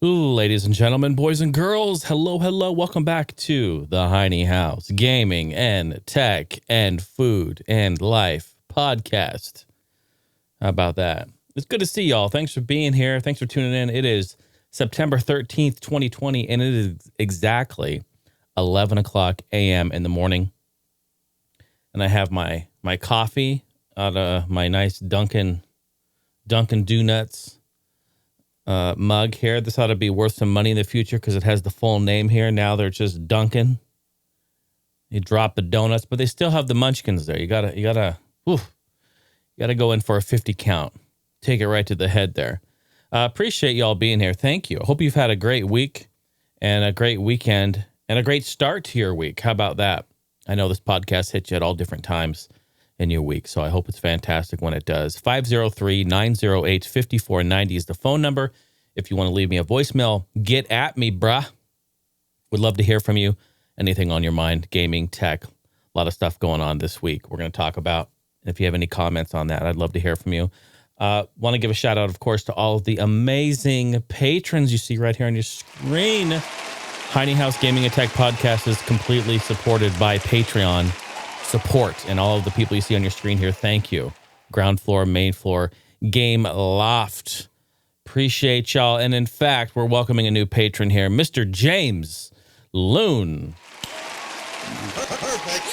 Ladies and gentlemen, boys and girls, hello, hello. Welcome back to the Heine House Gaming and Tech and Food and Life podcast. How about that? It's good to see y'all. Thanks for being here. Thanks for tuning in. It is September 13th, 2020, and it is exactly 11 o'clock a.m. in the morning. And I have my coffee out of my nice Dunkin' Donuts mug here. This ought to be worth some money in the future because it has the full name here. Now they're just Dunkin'. You drop the donuts, but they still have the munchkins there. You gotta go in for a 50 count. Take it right to the head there. Appreciate y'all being here. Thank you. I hope you've had a great week and a great weekend and a great start to your week. How about that? I know this podcast hits you at all different times in your week, so I hope it's fantastic when it does. 503-908-5490 is the phone number. If you want to leave me a voicemail, get at me, bruh. Would love to hear from you. Anything on your mind, gaming, tech, a lot of stuff going on this week we're going to talk about. If you have any comments on that, I'd love to hear from you. Want to give a shout out, of course, to all of the amazing patrons you see right here on your screen. Heine House Gaming and Tech Podcast is completely supported by Patreon support, and all of the people you see on your screen here, thank you. Ground floor, main floor, Game Loft. Appreciate y'all. And in fact, we're welcoming a new patron here, Mr. James Loon. Perfect.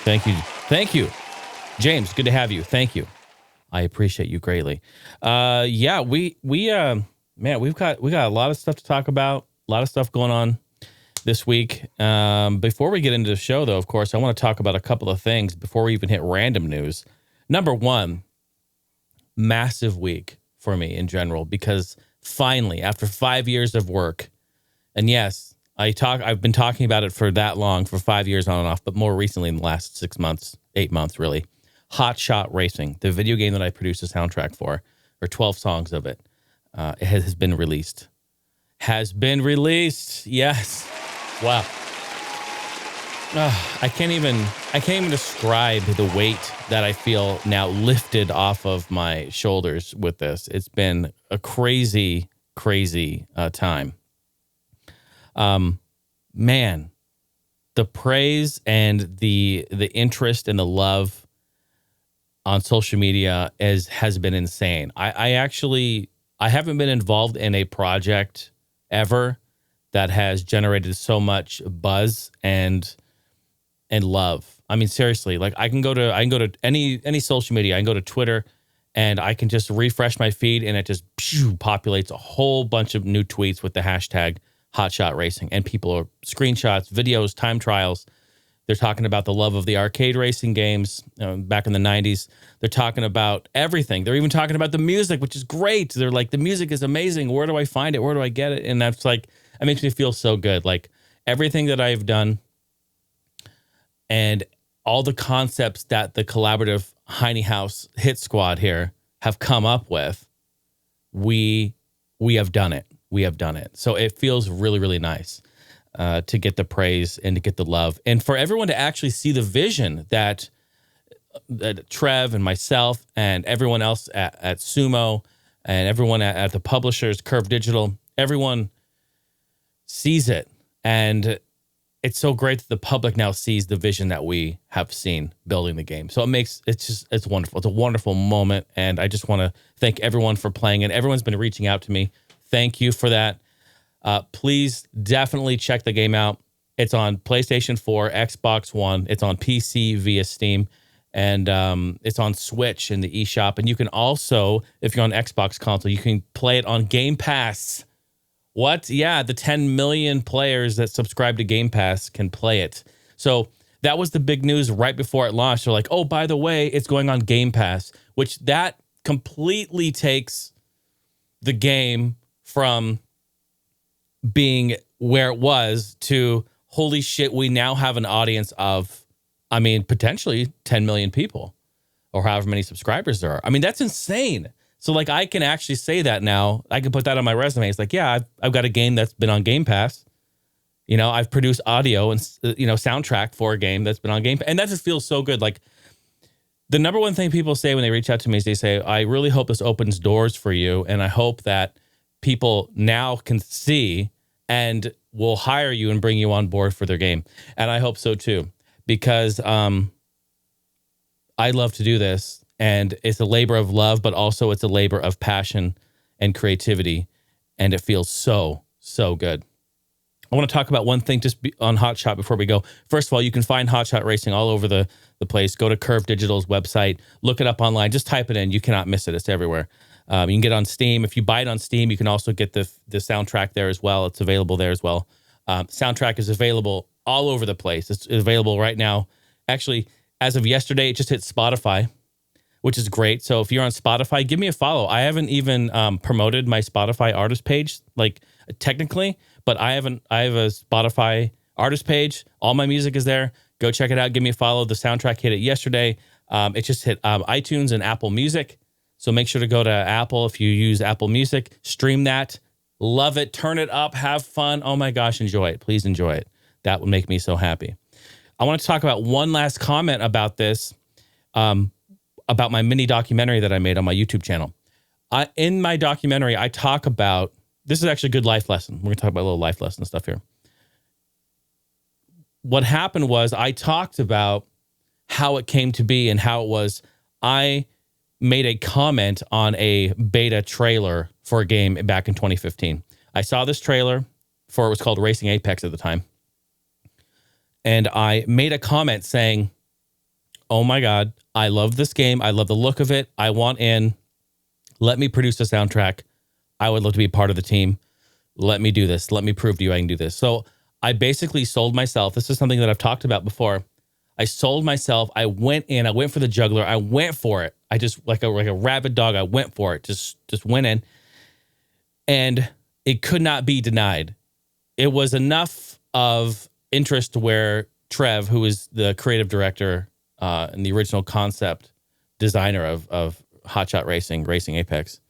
Thank you. James, good to have you. Thank you. I appreciate you greatly. We've got a lot of stuff to talk about, a lot of stuff going on this week. Before we get into the show, though, of course, I want to talk about a couple of things before we even hit random news. Number one, massive week for me in general, because finally, after 5 years of work, and yes, I've been talking about it for that long, for 5 years on and off, but more recently in the last 6 months, 8 months, really. Hotshot Racing, the video game that I produced a soundtrack for, or 12 songs of it, it has been released. Has been released. Yes. Wow. I can't even describe the weight that I feel now lifted off of my shoulders with this. It's been a crazy time. Man, the praise and the interest and the love on social media has been insane. I haven't been involved in a project ever that has generated so much buzz and love. I mean, seriously, like I can go to any social media. I can go to Twitter and I can just refresh my feed and it just populates a whole bunch of new tweets with the hashtag Hotshot Racing, and people are screenshots, videos, time trials. They're talking about the love of the arcade racing games back in the 90s. They're talking about everything. They're even talking about the music, which is great. They're like, the music is amazing. Where do I find it? Where do I get it? And that's like, it makes me feel so good. Like everything that I've done and all the concepts that the collaborative Heine House Hit Squad here have come up with, we have done it. We have done it. So it feels really, really nice to get the praise and to get the love, and for everyone to actually see the vision that Trev and myself and everyone else at Sumo and everyone at the publishers, Curve Digital, everyone sees it. And it's so great that the public now sees the vision that we have seen building the game. So it's wonderful. It's a wonderful moment. And I just want to thank everyone for playing it. Everyone's been reaching out to me. Thank you for that. Please definitely check the game out. It's on PlayStation 4, Xbox One. It's on PC via Steam. And it's on Switch in the eShop. And you can also, if you're on Xbox console, you can play it on Game Pass. What? Yeah, the 10 million players that subscribe to Game Pass can play it. So that was the big news right before it launched. They're like, oh, by the way, it's going on Game Pass, which that completely takes the game from being where it was to, holy shit, we now have an audience of, I mean, potentially 10 million people or however many subscribers there are. I mean, that's insane. So like I can actually say that now. I can put that on my resume. It's like, yeah, I've got a game that's been on Game Pass. You know, I've produced audio and, soundtrack for a game that's been on Game Pass. And that just feels so good. Like The number one thing people say when they reach out to me is they say, I really hope this opens doors for you. And I hope that people now can see and will hire you and bring you on board for their game. And I hope so too, because I love to do this, and it's a labor of love, but also it's a labor of passion and creativity. And it feels so, so good. I want to talk about one thing just on Hotshot before we go. First of all, you can find Hotshot Racing all over the place. Go to Curve Digital's website, look it up online, just type it in. You cannot miss it. It's everywhere. You can get it on Steam. If you buy it on Steam, you can also get the soundtrack there as well. It's available there as well. Soundtrack is available all over the place. It's available right now. Actually, as of yesterday, it just hit Spotify, which is great. So if you're on Spotify, give me a follow. I haven't even promoted my Spotify artist page, like technically, but I have a Spotify artist page. All my music is there. Go check it out. Give me a follow. The soundtrack hit it yesterday. It just hit iTunes and Apple Music. So make sure to go to Apple if you use Apple Music. Stream that. Love it. Turn it up. Have fun. Oh my gosh, enjoy it. Please enjoy it. That would make me so happy. I want to talk about one last comment about this, about my mini documentary that I made on my YouTube channel. In my documentary, I talk about, this is actually a good life lesson. We're going to talk about a little life lesson stuff here. What happened was I talked about how it came to be and how it was. I made a comment on a beta trailer for a game back in 2015. I saw this trailer for, it was called Racing Apex at the time. And I made a comment saying, oh my God, I love this game. I love the look of it. I want in. Let me produce a soundtrack. I would love to be part of the team. Let me do this. Let me prove to you I can do this. So I basically sold myself. This is something that I've talked about before. I sold myself. I went in. I went for the juggler. I went for it. I just, like a rabid dog, I went for it. Just went in. And it could not be denied. It was enough of interest where Trev, who is the creative director and the original concept designer of Hotshot Racing, Racing Apex,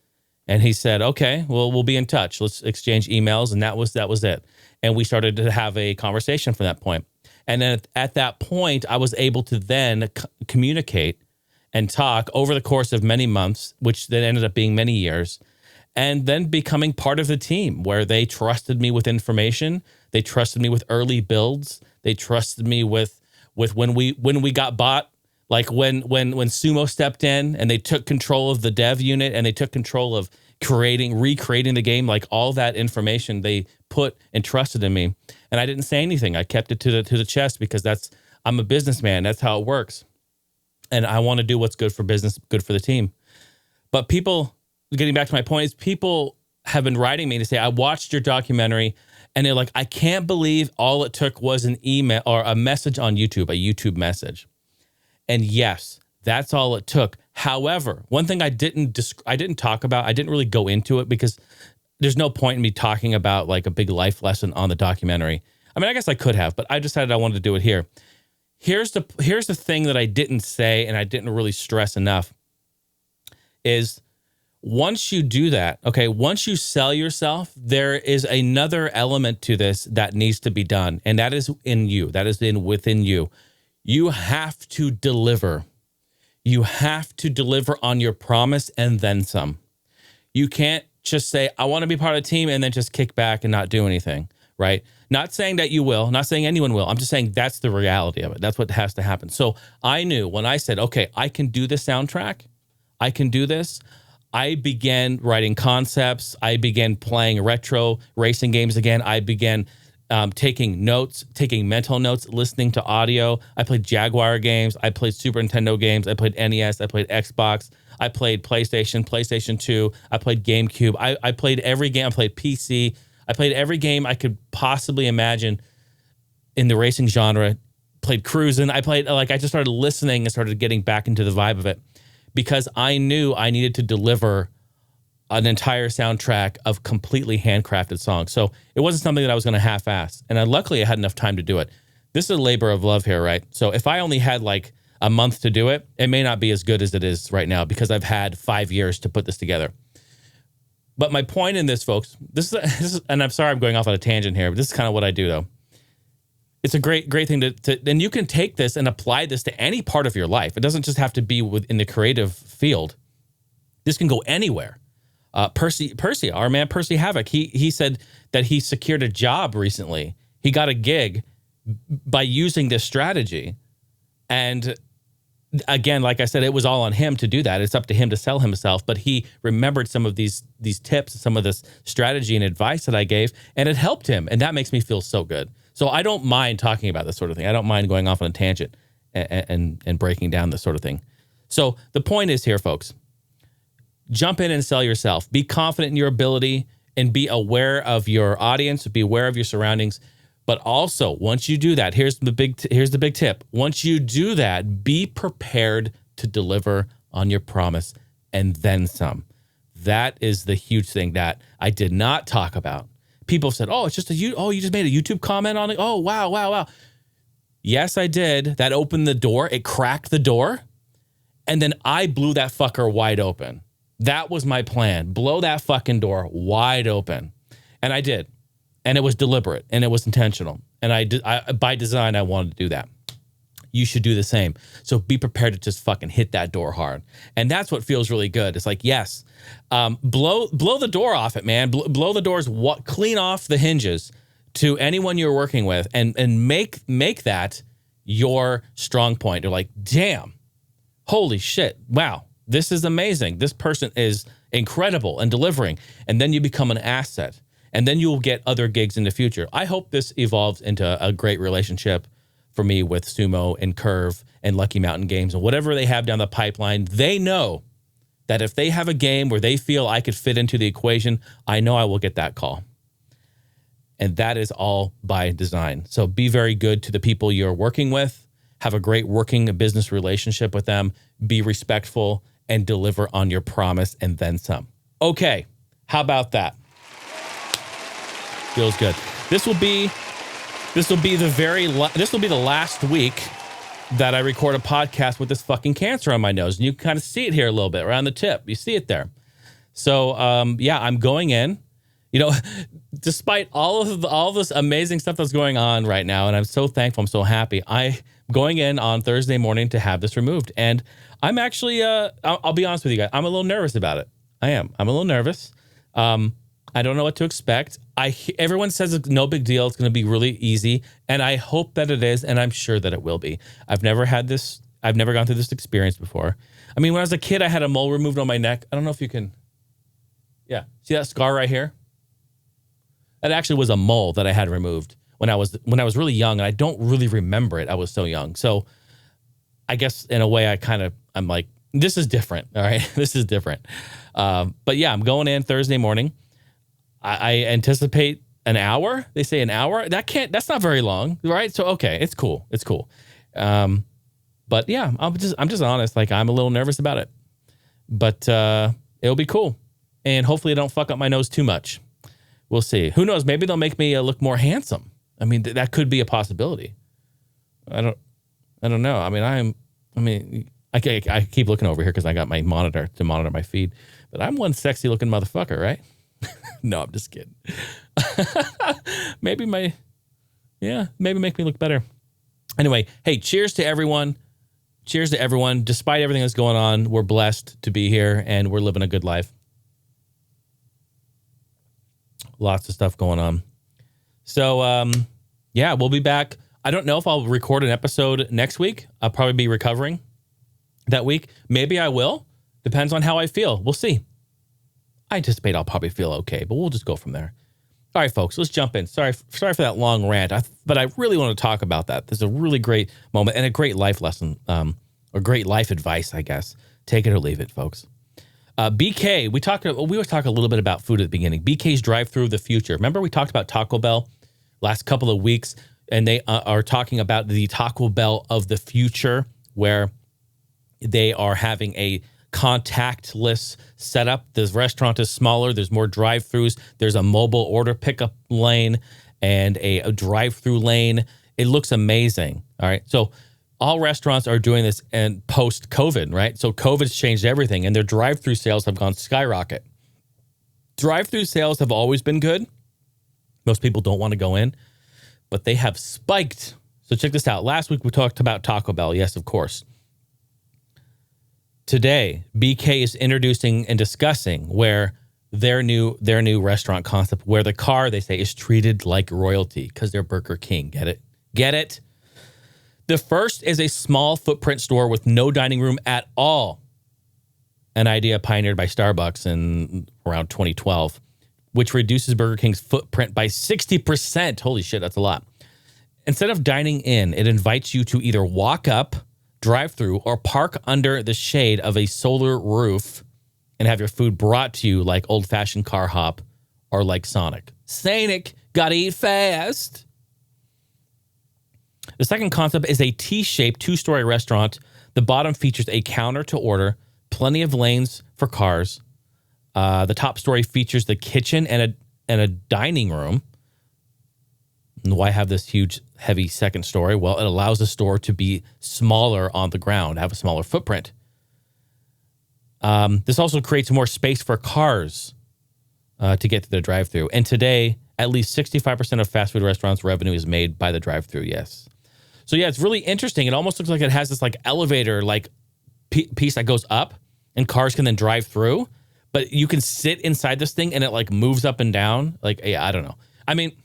and he said, okay, well, we'll be in touch. Let's exchange emails. And that was it. And we started to have a conversation from that point. And then at that point, I was able to then communicate and talk over the course of many months, which then ended up being many years, and then becoming part of the team where they trusted me with information. They trusted me with early builds. They trusted me with when we got bought, like when Sumo stepped in and they took control of the dev unit and they took control of recreating the game, like all that information they put and trusted in me. And I didn't say anything. I kept it to the chest because I'm a businessman. That's how it works. And I want to do what's good for business, good for the team. But people, getting back to my point, is people have been writing me to say, I watched your documentary, and they're like, I can't believe all it took was an email or a message on YouTube, a YouTube message. And yes, that's all it took. However, one thing I didn't talk about, I didn't really go into it because there's no point in me talking about like a big life lesson on the documentary. I mean, I guess I could have, but I decided I wanted to do it here. Here's the thing that I didn't say and I didn't really stress enough is once you do that, okay, once you sell yourself, there is another element to this that needs to be done, and that is in you. That is within you. You have to deliver. You have to deliver on your promise and then some. You can't just say, I want to be part of the team and then just kick back and not do anything, right? Not saying that you will, not saying anyone will. I'm just saying that's the reality of it. That's what has to happen. So I knew when I said, okay, I can do the soundtrack. I can do this. I began writing concepts. I began playing retro racing games again. I began taking notes, taking mental notes, listening to audio. I played Jaguar games. I played Super Nintendo games. I played NES. I played Xbox. I played PlayStation 2. I played GameCube. I played every game. I played PC. I played every game I could possibly imagine in the racing genre. Played cruising. I just started listening and started getting back into the vibe of it because I knew I needed to deliver an entire soundtrack of completely handcrafted songs. So it wasn't something that I was going to half-ass. And luckily I had enough time to do it. This is a labor of love here, right? So if I only had like a month to do it, it may not be as good as it is right now because I've had 5 years to put this together. But my point in this, folks, this is, and I'm sorry I'm going off on a tangent here, but this is kind of what I do though, It's a great thing to then you can take this and apply this to any part of your life. It doesn't just have to be within the creative field. This can go anywhere. Percy, our man Percy Havoc, he said that he secured a job recently. He got a gig by using this strategy. And again, like I said, it was all on him to do that. It's up to him to sell himself. But he remembered some of these tips, some of this strategy and advice that I gave, and it helped him. And that makes me feel so good. So I don't mind talking about this sort of thing. I don't mind going off on a tangent and breaking down this sort of thing. So the point is here, folks, jump in and sell yourself. Be confident in your ability and be aware of your audience, be aware of your surroundings. But also, once you do that, here's the big tip. Once you do that, be prepared to deliver on your promise and then some. That is the huge thing that I did not talk about. People said, "Oh, it's just you just made a YouTube comment on it. Oh, wow. Yes, I did. That opened the door. It cracked the door. And then I blew that fucker wide open. That was my plan. Blow that fucking door wide open. And I did. And it was deliberate and it was intentional. And I by design, I wanted to do that. You should do the same. So be prepared to just fucking hit that door hard. And that's what feels really good. It's like, yes, blow the door off it, man. Blow the doors, clean off the hinges to anyone you're working with and make that your strong point. You're like, damn, holy shit. Wow. This is amazing. This person is incredible and delivering. And then you become an asset. And then you'll get other gigs in the future. I hope this evolves into a great relationship for me with Sumo and Curve and Lucky Mountain Games and whatever they have down the pipeline. They know that if they have a game where they feel I could fit into the equation, I know I will get that call. And that is all by design. So be very good to the people you're working with. Have a great working business relationship with them. Be respectful and deliver on your promise and then some. Okay, how about that? Feels good. This will be the last week that I record a podcast with this fucking cancer on my nose. And you can kind of see it here a little bit around the tip. You see it there. So, I'm going in, despite all this amazing stuff that's going on right now. And I'm so thankful. I'm so happy. I'm going in on Thursday morning to have this removed. And I'm actually, I'll be honest with you guys. I'm a little nervous about it. I am. I'm a little nervous. I don't know what to expect. Everyone says it's no big deal. It's going to be really easy. And I hope that it is. And I'm sure that it will be. I've never had this. I've never gone through this experience before. I mean, when I was a kid, I had a mole removed on my neck. I don't know if you can. Yeah. See that scar right here? That actually was a mole that I had removed when I was really young. And I don't really remember it. I was so young. So I guess in a way I'm like, this is different. All right. This is different. But yeah, I'm going in Thursday morning. I anticipate an hour. They say an hour. That's not very long, right? So, okay, it's cool. It's cool. But yeah, I'm just honest. Like, I'm a little nervous about it, but it'll be cool. And hopefully I don't fuck up my nose too much. We'll see. Who knows? Maybe they'll make me look more handsome. I mean, that could be a possibility. I don't know. I keep looking over here because I got my monitor to monitor my feed, but I'm one sexy looking motherfucker, right? No, I'm just kidding. maybe make me look better. Anyway, hey, cheers to everyone. Cheers to everyone. Despite everything that's going on, we're blessed to be here and we're living a good life. Lots of stuff going on. So, we'll be back. I don't know if I'll record an episode next week. I'll probably be recovering that week. Maybe I will. Depends on how I feel. We'll see. I anticipate I'll probably feel okay, but we'll just go from there. All right, folks, let's jump in. Sorry for that long rant, but I really want to talk about that. This is a really great moment and a great life lesson, or great life advice, I guess. Take it or leave it, folks. BK, we were talking a little bit about food at the beginning. BK's drive-through of the future. Remember we talked about Taco Bell last couple of weeks, and they are talking about the Taco Bell of the future, where they are having a contactless setup. The restaurant is smaller. There's more drive-throughs. There's a mobile order pickup lane and a drive-through lane. It looks amazing. All right. So all restaurants are doing this and post-COVID, right? So COVID's changed everything, and their drive-through sales have gone skyrocket. Drive-through sales have always been good. Most people don't want to go in, but they have spiked. So check this out. Last week we talked about Taco Bell. Yes, of course. Today, BK is introducing and discussing where their new restaurant concept, where the car, they say, is treated like royalty because they're Burger King. Get it? Get it? The first is a small footprint store with no dining room at all. An idea pioneered by Starbucks in around 2012, which reduces Burger King's footprint by 60%. Holy shit, that's a lot. Instead of dining in, it invites you to either walk up, drive through, or park under the shade of a solar roof and have your food brought to you like old-fashioned car hop or like Sonic. Sonic, gotta eat fast. The second concept is a T-shaped two-story restaurant. The bottom features a counter to order, plenty of lanes for cars. The top story features the kitchen and a dining room. And why have this huge, heavy second story? Well, it allows the store to be smaller on the ground, have a smaller footprint. This also creates more space for cars to get to the drive-thru. And today, at least 65% of fast food restaurants' revenue is made by the drive-thru. Yes. So yeah, it's really interesting. It almost looks like it has this like elevator like piece that goes up, and cars can then drive through. But you can sit inside this thing, and it like moves up and down. Like, yeah, I don't know. I mean,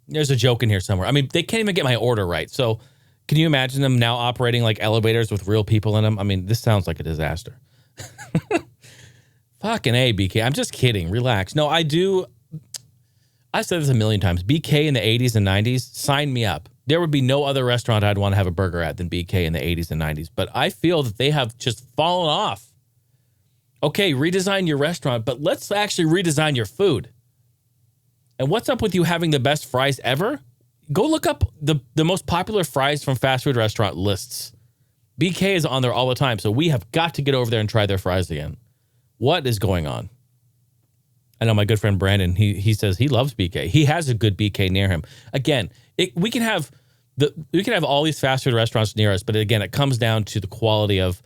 there's a joke in here somewhere. I mean, they can't even get my order right. So can you imagine them now operating like elevators with real people in them? I mean, this sounds like a disaster. Fucking A, BK. I'm just kidding. Relax. No, I do. I've said this a million times. BK in the 80s and 90s, sign me up. There would be no other restaurant I'd want to have a burger at than BK in the 80s and 90s. But I feel that they have just fallen off. Okay, redesign your restaurant, but let's actually redesign your food. And what's up with you having the best fries ever? Go look up the most popular fries from fast food restaurant lists. BK is on there all the time, so we have got to get over there and try their fries again. What is going on? I know my good friend Brandon, he says he loves BK. He has a good BK near him. Again, we can have all these fast food restaurants near us, but again, it comes down to the quality of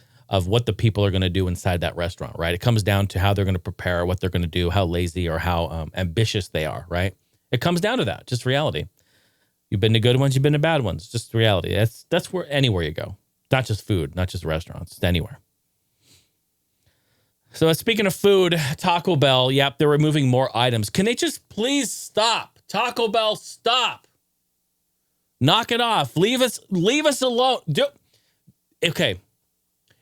what the people are going to do inside that restaurant, right? It comes down to how they're going to prepare, what they're going to do, how lazy or how ambitious they are, right? It comes down to that, just reality. You've been to good ones, you've been to bad ones, just reality. That's where anywhere you go, not just food, not just restaurants, it's anywhere. So speaking of food, Taco Bell, yep, they're removing more items. Can they just please stop? Taco Bell, stop. Knock it off. Leave us alone. Okay.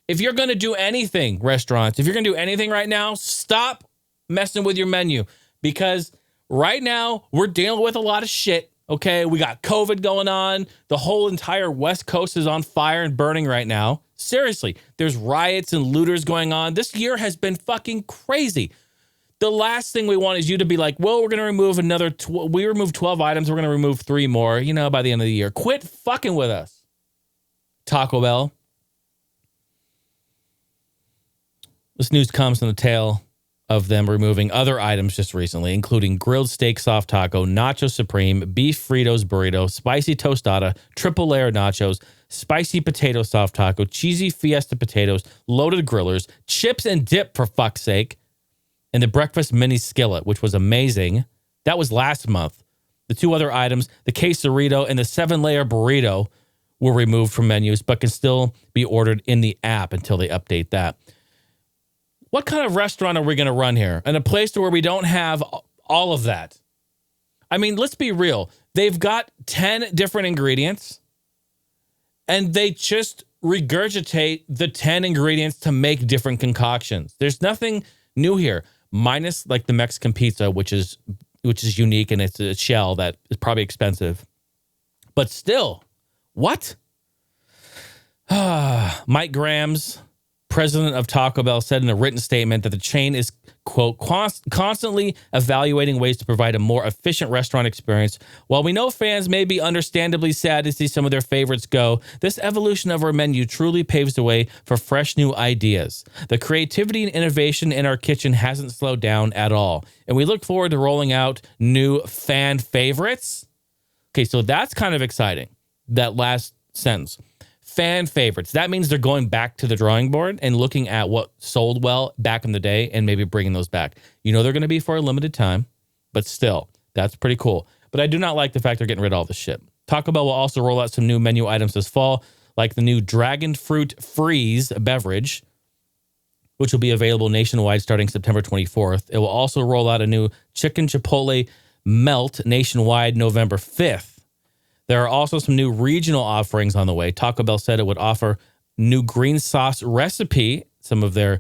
If you're going to do anything, restaurants, if you're going to do anything right now, stop messing with your menu. Because right now, we're dealing with a lot of shit, okay? We got COVID going on. The whole entire West Coast is on fire and burning right now. Seriously, there's riots and looters going on. This year has been fucking crazy. The last thing we want is you to be like, well, we're going to remove we removed 12 items. We're going to remove 3 more, by the end of the year. Quit fucking with us, Taco Bell. This news comes on the tail of them removing other items just recently, including grilled steak soft taco, nacho supreme, beef Fritos burrito, spicy tostada, triple layer nachos, spicy potato soft taco, cheesy fiesta potatoes, loaded grillers, chips and dip for fuck's sake, and the breakfast mini skillet, which was amazing. That was last month. The 2 other items, the quesarito and the 7-layer burrito, were removed from menus, but can still be ordered in the app until they update that. What kind of restaurant are we going to run here? In a place where we don't have all of that? I mean, let's be real. They've got 10 different ingredients, and they just regurgitate the 10 ingredients to make different concoctions. There's nothing new here, minus like the Mexican pizza, which is unique, and it's a shell that is probably expensive. But still, what? Mike Grams, president of Taco Bell, said in a written statement that the chain is, quote, constantly evaluating ways to provide a more efficient restaurant experience. While we know fans may be understandably sad to see some of their favorites go, this evolution of our menu truly paves the way for fresh new ideas. The creativity and innovation in our kitchen hasn't slowed down at all, and we look forward to rolling out new fan favorites. Okay, so that's kind of exciting, that last sentence. Fan favorites. That means they're going back to the drawing board and looking at what sold well back in the day and maybe bringing those back. They're going to be for a limited time, but still, that's pretty cool. but I do not like the fact they're getting rid of all this shit. Taco Bell will also roll out some new menu items this fall, like the new Dragon Fruit Freeze beverage, which will be available nationwide starting September 24th. It will also roll out a new Chicken Chipotle Melt nationwide November 5th. There are also some new regional offerings on the way. Taco Bell said it would offer new green sauce recipe, some of their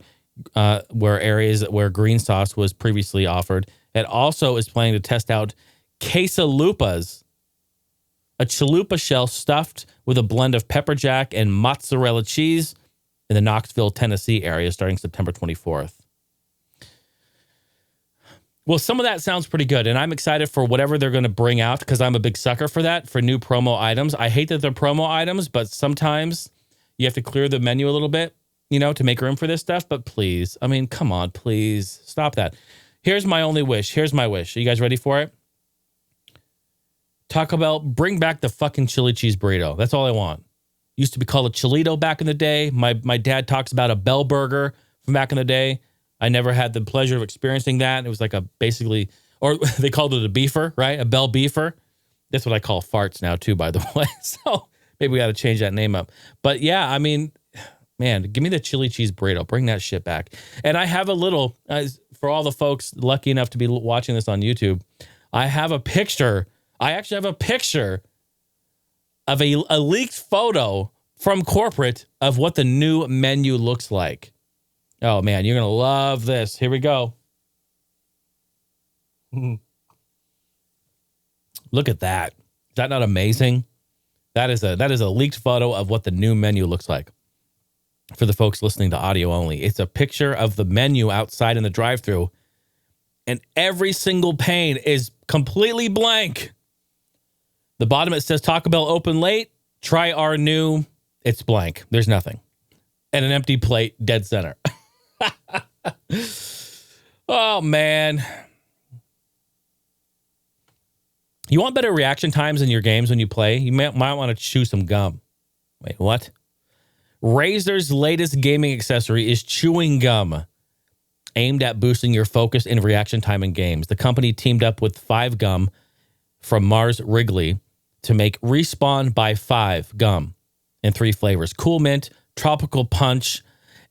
where areas where green sauce was previously offered. It also is planning to test out quesalupas, a chalupa shell stuffed with a blend of pepper jack and mozzarella cheese in the Knoxville, Tennessee area starting September 24th. Well, some of that sounds pretty good, and I'm excited for whatever they're going to bring out because I'm a big sucker for that, for new promo items. I hate that they're promo items, but sometimes you have to clear the menu a little bit, you know, to make room for this stuff. But please, I mean, come on, please stop that. Here's my only wish. Here's my wish. Are you guys ready for it? Taco Bell, bring back the fucking chili cheese burrito. That's all I want. Used to be called a Chilito back in the day. My dad talks about a Bell Burger from back in the day. I never had the pleasure of experiencing that. It was like a basically, or they called it a beefer, right? A Bell Beefer. That's what I call farts now too, by the way. So maybe we got to change that name up. But yeah, I mean, man, give me the chili cheese burrito. Bring that shit back. And I have a little, for all the folks lucky enough to be watching this on YouTube, I have a picture. I actually have a picture of a leaked photo from corporate of what the new menu looks like. Oh, man, you're going to love this. Here we go. Look at that. Is that not amazing? That is a leaked photo of what the new menu looks like. For the folks listening to audio only, it's a picture of the menu outside in the drive-thru, and every single pane is completely blank. The bottom, it says Taco Bell open late. Try our new. It's blank. There's nothing. And an empty plate dead center. Oh, man. You want better reaction times in your games when you play? You might want to chew some gum. Wait, what? Razer's latest gaming accessory is chewing gum, aimed at boosting your focus and reaction time in games. The company teamed up with 5 Gum from Mars Wrigley to make Respawn by 5 gum in 3 flavors: Cool Mint, Tropical Punch,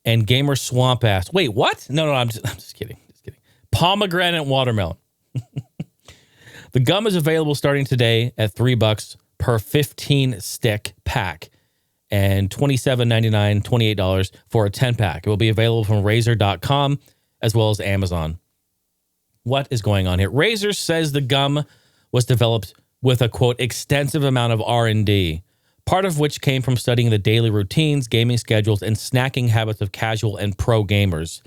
and Gamer Swamp Ass. Wait, what? No, I'm just kidding. Pomegranate Watermelon. The gum is available starting today at $3 per 15 stick pack and $27.99, $28 for a 10 pack. It will be available from Razer.com as well as Amazon. What is going on here? Razer says the gum was developed with a, quote, extensive amount of R&D, part of which came from studying the daily routines, gaming schedules, and snacking habits of casual and pro gamers.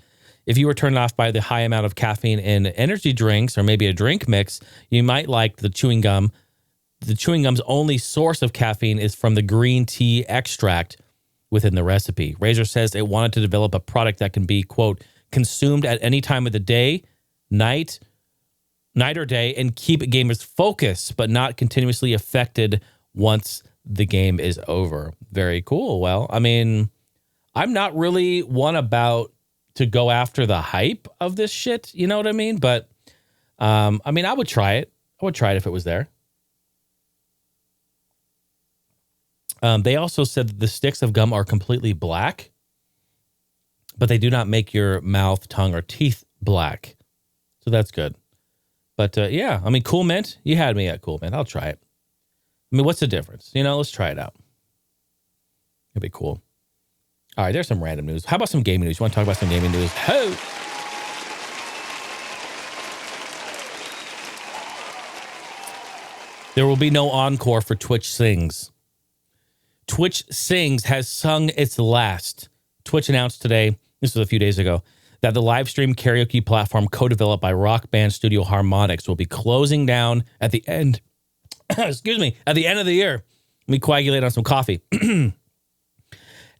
If you were turned off by the high amount of caffeine in energy drinks or maybe a drink mix, you might like the chewing gum. The chewing gum's only source of caffeine is from the green tea extract within the recipe. Razer says it wanted to develop a product that can be, quote, consumed at any time of the day, night or day, and keep gamers focused, but not continuously affected once the game is over. Very cool. Well, I mean, I'm not really one about to go after the hype of this shit. You know what I mean? But, I mean, I would try it. I would try it if it was there. They also said that the sticks of gum are completely black, but they do not make your mouth, tongue, or teeth black. So that's good. But, yeah, I mean, Cool Mint, you had me at Cool Mint. I'll try it. I mean, what's the difference? You know, let's try it out. It'd be cool. All right, there's some random news. How about some gaming news? You want to talk about some gaming news? Ho! There will be no encore for Twitch Sings. Twitch Sings has sung its last. Twitch announced today, this was a few days ago, that the live stream karaoke platform co-developed by rock band studio Harmonix will be closing down at the end. Excuse me, at the end of the year. Let me coagulate on some coffee.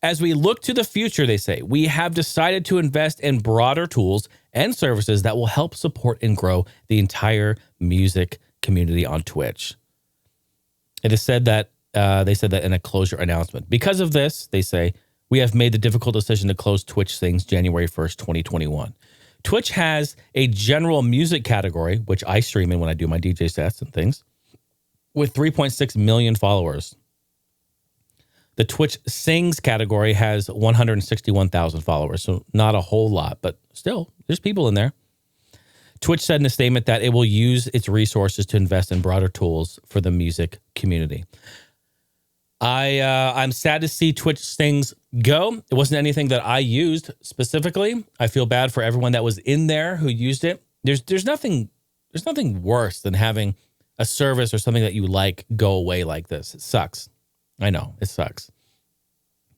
As we look to the future, they say, we have decided to invest in broader tools and services that will help support and grow the entire music community on Twitch. It is said that they said that in a closure announcement. Because of this, they say, we have made the difficult decision to close Twitch Sings January 1st, 2021. Twitch has a general music category, which I stream in when I do my DJ sets and things. with 3.6 million followers. The Twitch Sings category has 161,000 followers, so not a whole lot, but still, there's people in there. Twitch said in a statement that it will use its resources to invest in broader tools for the music community. I'm sad to see Twitch Sings go. It wasn't anything that I used specifically. I feel bad for everyone that was in there who used it. There's nothing worse than having a service or something that you like go away like this. It sucks. I know, it sucks.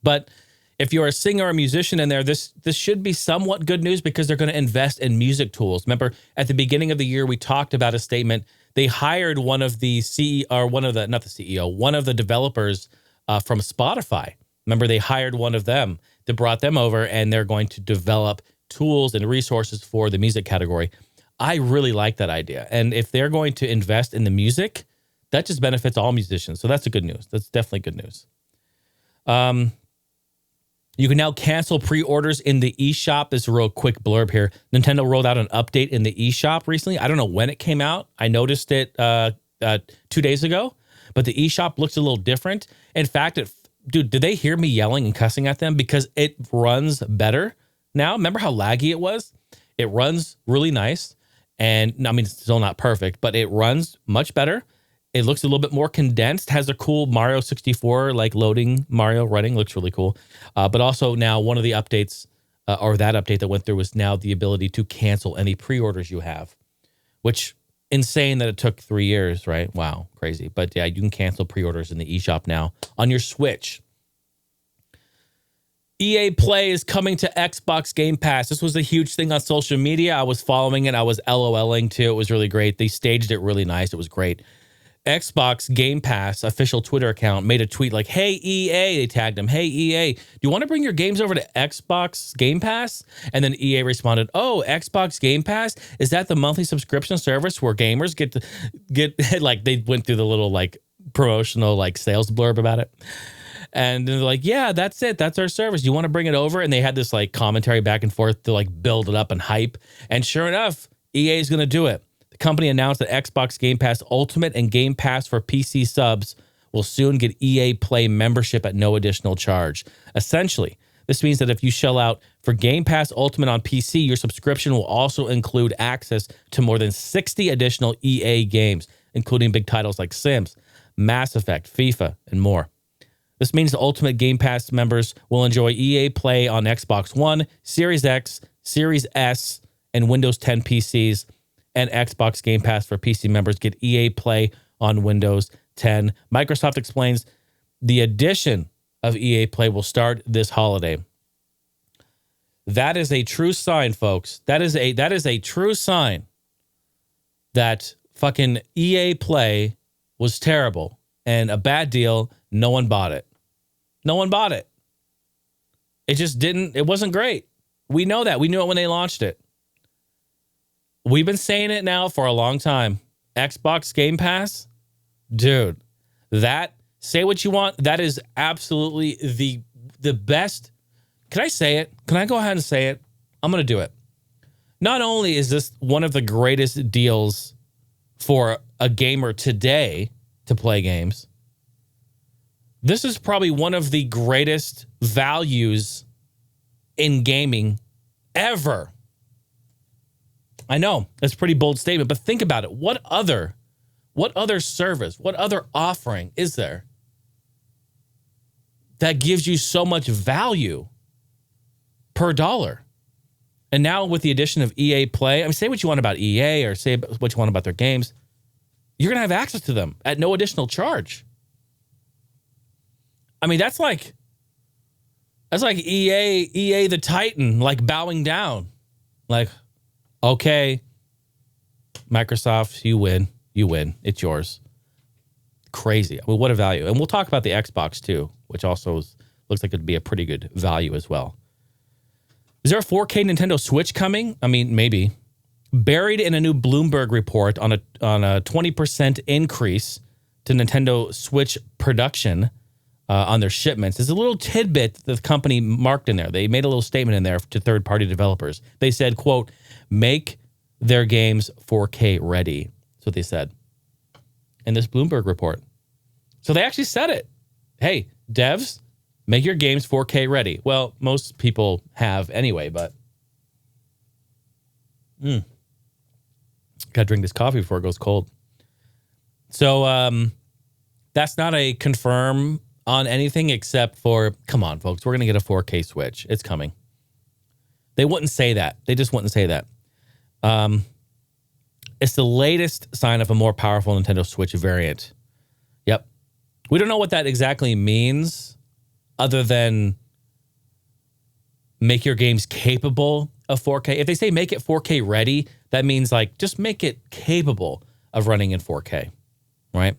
But if you're a singer or a musician in there, this should be somewhat good news because they're going to invest in music tools. Remember, at the beginning of the year, we talked about a statement. They hired one of the one of the developers from Spotify. Remember, they hired one of them. They brought them over, and they're going to develop tools and resources for the music category. I really like that idea. And if they're going to invest in the music, that just benefits all musicians. So that's a good news. That's definitely good news. You can now cancel pre-orders in the eShop. This is a real quick blurb here. Nintendo rolled out an update in the eShop recently. I don't know when it came out. I noticed it 2 days ago, but the eShop looks a little different. In fact, dude, did they hear me yelling and cussing at them? Because it runs better now. Remember how laggy it was? It runs really nice. And I mean, it's still not perfect, but it runs much better. It looks a little bit more condensed, has a cool Mario 64, like loading Mario running, looks really cool. But also now one of the updates, or that update that went through was now the ability to cancel any pre-orders you have, which insane that it took 3 years, right? Wow, crazy. But yeah, you can cancel pre-orders in the eShop now on your Switch. EA Play is coming to Xbox Game Pass. This was a huge thing on social media. I was following it. I was LOLing too. It was really great. They staged it really nice. It was great. Xbox Game Pass official Twitter account made a tweet like, "Hey EA," they tagged him, "Hey EA, do you want to bring your games over to Xbox Game Pass?" And then EA responded, "Oh, Xbox Game Pass? Is that the monthly subscription service where gamers get like," they went through the little like promotional like sales blurb about it. And they're like, "Yeah, that's it. That's our service. You want to bring it over?" And they had this like commentary back and forth to like build it up and hype. And sure enough, EA is going to do it. The company announced that Xbox Game Pass Ultimate and Game Pass for PC subs will soon get EA Play membership at no additional charge. Essentially, this means that if you shell out for Game Pass Ultimate on PC, your subscription will also include access to more than 60 additional EA games, including big titles like Sims, Mass Effect, FIFA, and more. This means the Ultimate Game Pass members will enjoy EA Play on Xbox One, Series X, Series S, and Windows 10 PCs, and Xbox Game Pass for PC members get EA Play on Windows 10. Microsoft explains the addition of EA Play will start this holiday. That is a true sign, folks. That is a true sign that fucking EA Play was terrible and a bad deal. No one bought it. No one bought it. It wasn't great. We know that. We knew it when they launched it. We've been saying it now for a long time. Xbox Game Pass, dude, say what you want. That is absolutely the best. Can I say it? Can I go ahead and say it? I'm going to do it. Not only is this one of the greatest deals for a gamer today to play games, this is probably one of the greatest values in gaming ever. I know that's a pretty bold statement, but think about it. What other service, what other offering is there that gives you so much value per dollar? And now with the addition of EA Play, I mean, say what you want about EA or say what you want about their games, you're going to have access to them at no additional charge. I mean, that's like EA the Titan, like bowing down. Like, okay, Microsoft, you win. It's yours. Crazy. I mean, what a value. And we'll talk about the Xbox too, which also looks like it'd be a pretty good value as well. Is there a 4K Nintendo Switch coming? I mean, maybe. Buried in a new Bloomberg report on a 20% increase to Nintendo Switch production on their shipments. There's a little tidbit that the company marked in there. They made a little statement in there to third-party developers. They said, quote, "Make their games 4K ready." That's what they said. in this Bloomberg report. So they actually said it. Hey, devs, make your games 4K ready. Well, most people have anyway, but got to drink this coffee before it goes cold. So that's not a confirm on anything except for, come on, folks, we're going to get a 4K Switch. It's coming. They wouldn't say that. They just wouldn't say that. It's the latest sign of a more powerful Nintendo Switch variant. Yep. We don't know what that exactly means other than make your games capable of 4K. If they say make it 4K ready, that means like just make it capable of running in 4K, right?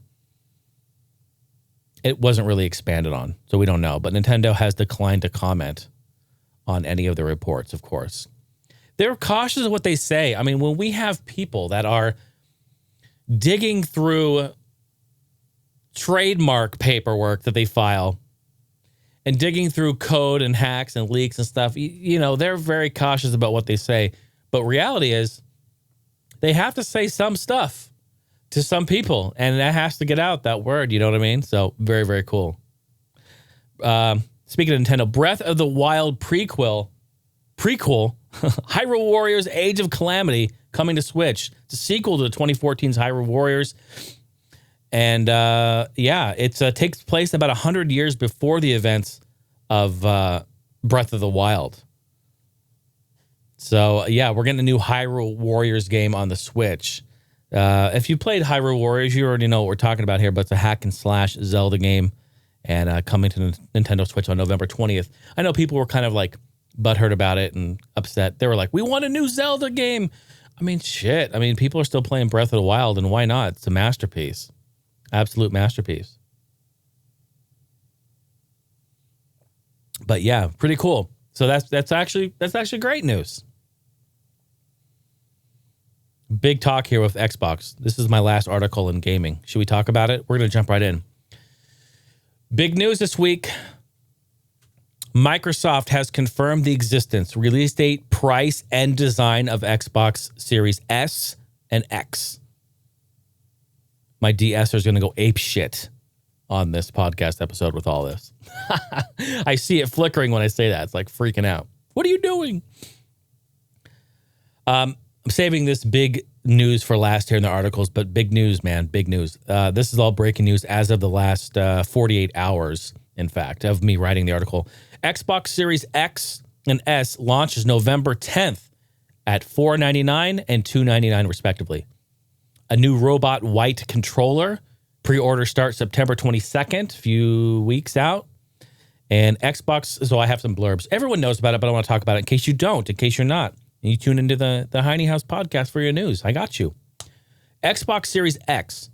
It wasn't really expanded on, so we don't know. But Nintendo has declined to comment on any of the reports, of course. They're cautious of what they say. I mean, when we have people that are digging through trademark paperwork that they file and digging through code and hacks and leaks and stuff, you know, they're very cautious about what they say. But reality is they have to say some stuff to some people, and that has to get out, that word, you know what I mean? So very, very cool. Speaking of Nintendo, Breath of the Wild prequel, Hyrule Warriors Age of Calamity, coming to Switch. It's a sequel to 2014's Hyrule Warriors. And it takes place about 100 years before the events of Breath of the Wild. So, yeah, we're getting a new Hyrule Warriors game on the Switch. If you played Hyrule Warriors, you already know what we're talking about here, but it's a hack and slash Zelda game and coming to Nintendo Switch on November 20th. I know people were kind of like butthurt about it and upset. They were like, we want a new Zelda game. I mean, shit. I mean, people are still playing Breath of the Wild, and why not? It's a masterpiece. Absolute masterpiece. But yeah, pretty cool. So that's actually great news. Big talk here with Xbox. This is my last article in gaming. Should we talk about it? We're going to jump right in. Big news this week. Microsoft has confirmed the existence, release date, price, and design of Xbox Series S and X. My DSer is going to go ape shit on this podcast episode with all this. I see it flickering when I say that. It's like freaking out. What are you doing? I'm saving this big news for last here in the articles, but big news, man, big news. This is all breaking news as of the last 48 hours, in fact, of me writing the article. Xbox Series X and S launches November 10th at $499 and $299 respectively. A new robot white controller. Pre-order starts September 22nd, a few weeks out. And Xbox, so I have some blurbs. Everyone knows about it, but I want to talk about it in case you don't, in case you're not. And you tune into the Heine House podcast for your news. I got you. Xbox Series X,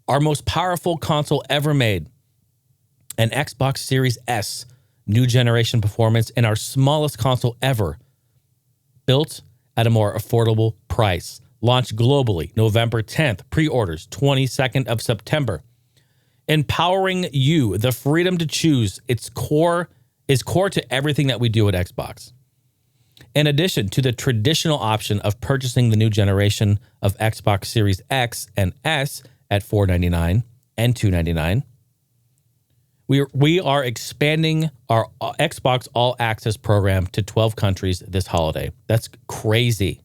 our most powerful console ever made. And Xbox Series S, new generation performance, and our smallest console ever. Built at a more affordable price. Launched globally November 10th. Pre-orders 22nd of September. Empowering you, the freedom to choose, is core to everything that we do at Xbox. In addition to the traditional option of purchasing the new generation of Xbox Series X and S at $499 and $299, we are expanding our Xbox All Access program to 12 countries this holiday. That's crazy.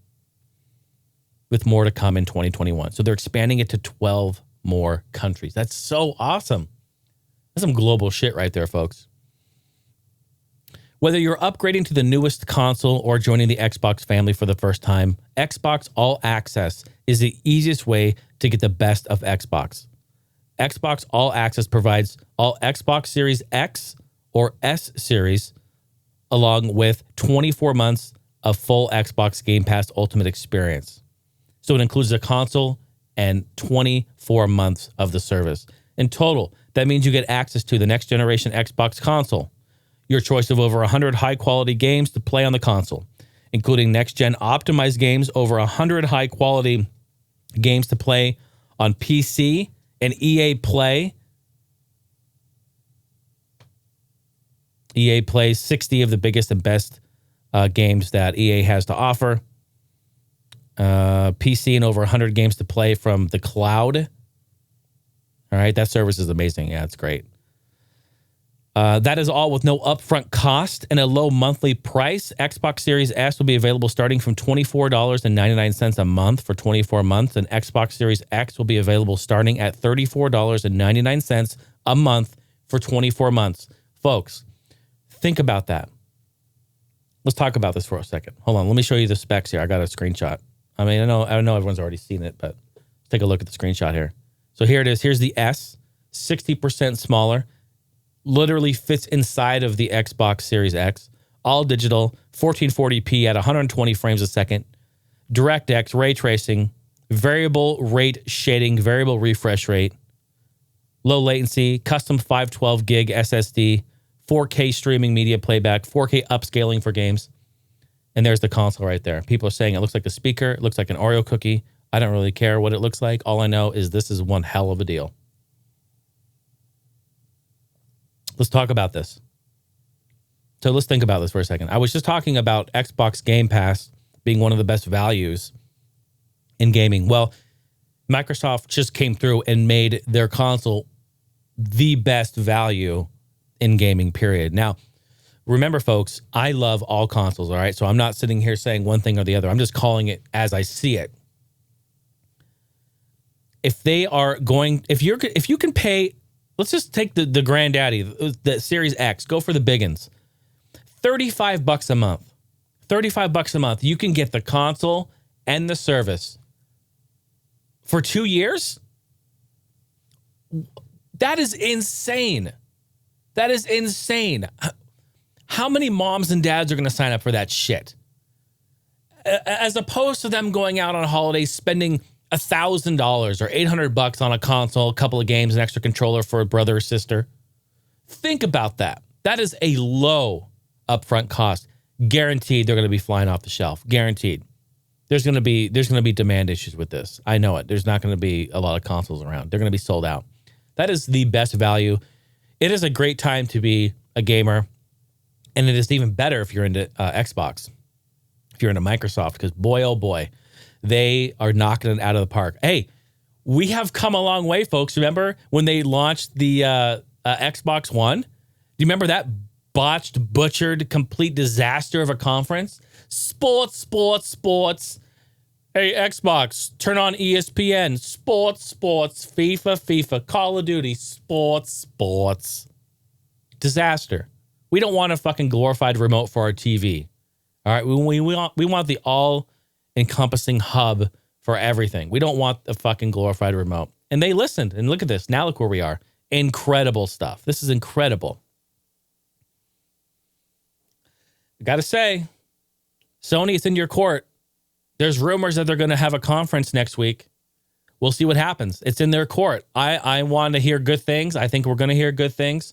With more to come in 2021. So they're expanding it to 12 more countries. That's so awesome. That's some global shit right there, folks. Whether you're upgrading to the newest console or joining the Xbox family for the first time, Xbox All Access is the easiest way to get the best of Xbox. Xbox All Access provides all Xbox Series X or S series, along with 24 months of full Xbox Game Pass Ultimate experience. So it includes the console and 24 months of the service. In total, that means you get access to the next generation Xbox console, your choice of over 100 high-quality games to play on the console, including next-gen optimized games, over 100 high-quality games to play on PC, and EA Play. EA plays 60 of the biggest and best games that EA has to offer. PC and over 100 games to play from the cloud. All right, that service is amazing. Yeah, it's great. That is all with no upfront cost and a low monthly price. Xbox Series S will be available starting from $24.99 a month for 24 months, and Xbox Series X will be available starting at $34.99 a month for 24 months. Folks, think about that. Let's talk about this for a second. Hold on, let me show you the specs here. I got a screenshot. I mean, I know everyone's already seen it, but let's take a look at the screenshot here. So here it is. Here's the S, 60% smaller. Literally fits inside of the Xbox Series X. All digital, 1440p at 120 frames a second. DirectX, ray tracing, variable rate shading, variable refresh rate, low latency, custom 512 gig SSD, 4K streaming media playback, 4K upscaling for games. And there's the console right there. People are saying it looks like a speaker. It looks like an Oreo cookie. I don't really care what it looks like. All I know is this is one hell of a deal. Let's talk about this. So let's think about this for a second. I was just talking about Xbox Game Pass being one of the best values in gaming. Well, Microsoft just came through and made their console the best value in gaming, period. Now, remember, folks, I love all consoles, all right? So I'm not sitting here saying one thing or the other. I'm just calling it as I see it. If they are going, if you can pay, let's just take the granddaddy, the Series X, go for the biggins. $35 a month. $35 a month. You can get the console and the service for 2 years. That is insane. That is insane. How many moms and dads are going to sign up for that shit? As opposed to them going out on holidays, spending $1,000 or $800 on a console, a couple of games, an extra controller for a brother or sister. Think about that. That is a low upfront cost. Guaranteed they're going to be flying off the shelf. Guaranteed. There's going to be demand issues with this. I know it. There's not going to be a lot of consoles around. They're going to be sold out. That is the best value. It is a great time to be a gamer, and it is even better if you're into Xbox, if you're into Microsoft, because boy, oh boy, they are knocking it out of the park. Hey, we have come a long way, folks. Remember when they launched the Xbox One? Do you remember that botched, butchered, complete disaster of a conference? Sports. Hey, Xbox, turn on ESPN. Sports. FIFA, Call of Duty. Sports. Disaster. We don't want a fucking glorified remote for our TV. All right, we want the all-encompassing hub for everything. We don't want a fucking glorified remote. And they listened. And look at this. Now look where we are. Incredible stuff. This is incredible. I got to say, Sony, it's in your court. There's rumors that they're going to have a conference next week. We'll see what happens. It's in their court. I want to hear good things. I think we're going to hear good things.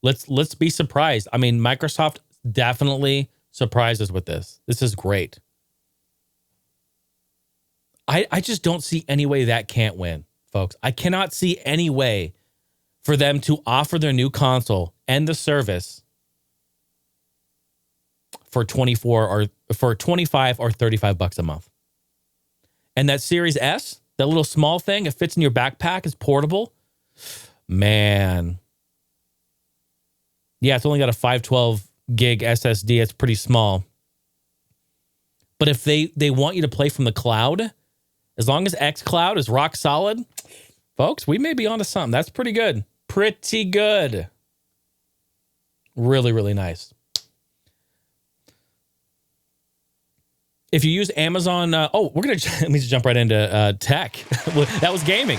Let's be surprised. I mean, Microsoft definitely surprised us with this. This is great. I just don't see any way that can't win, folks. I cannot see any way for them to offer their new console and the service for 24 or for 25 or $35 a month. And that Series S, that little small thing, it fits in your backpack, is portable. Man. Yeah, it's only got a 512 gig SSD. It's pretty small. But if they want you to play from the cloud, as long as xCloud is rock solid, folks, we may be onto something. That's pretty good. Pretty good. Really, really nice. If you use Amazon, let me just jump right into tech. That was gaming.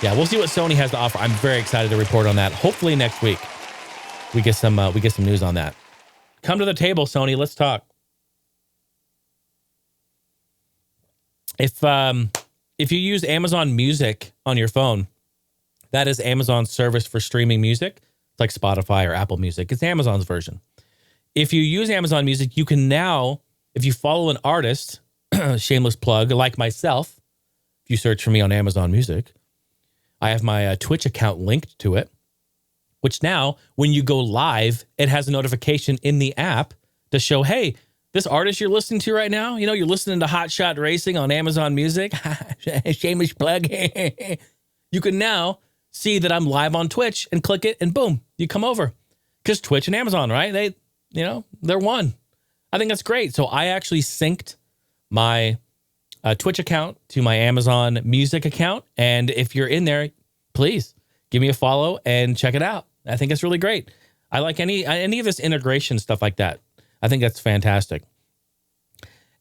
Yeah, we'll see what Sony has to offer. I'm very excited to report on that. Hopefully next week we get some news on that. Come to the table, Sony. Let's talk. If you use Amazon Music on your phone, that is Amazon's service for streaming music. It's like Spotify or Apple Music. It's Amazon's version. If you use Amazon Music, you can now, if you follow an artist, shameless plug, like myself, if you search for me on Amazon Music, I have my Twitch account linked to it, which now, when you go live, it has a notification in the app to show, hey, this artist you're listening to right now, you're listening to Hotshot Racing on Amazon Music. Shameless plug. You can now see that I'm live on Twitch and click it and boom, you come over. Because Twitch and Amazon, right? They're one. I think that's great. So I actually synced my Twitch account to my Amazon Music account. And if you're in there, please give me a follow and check it out. I think it's really great. I like any of this integration stuff like that. I think that's fantastic.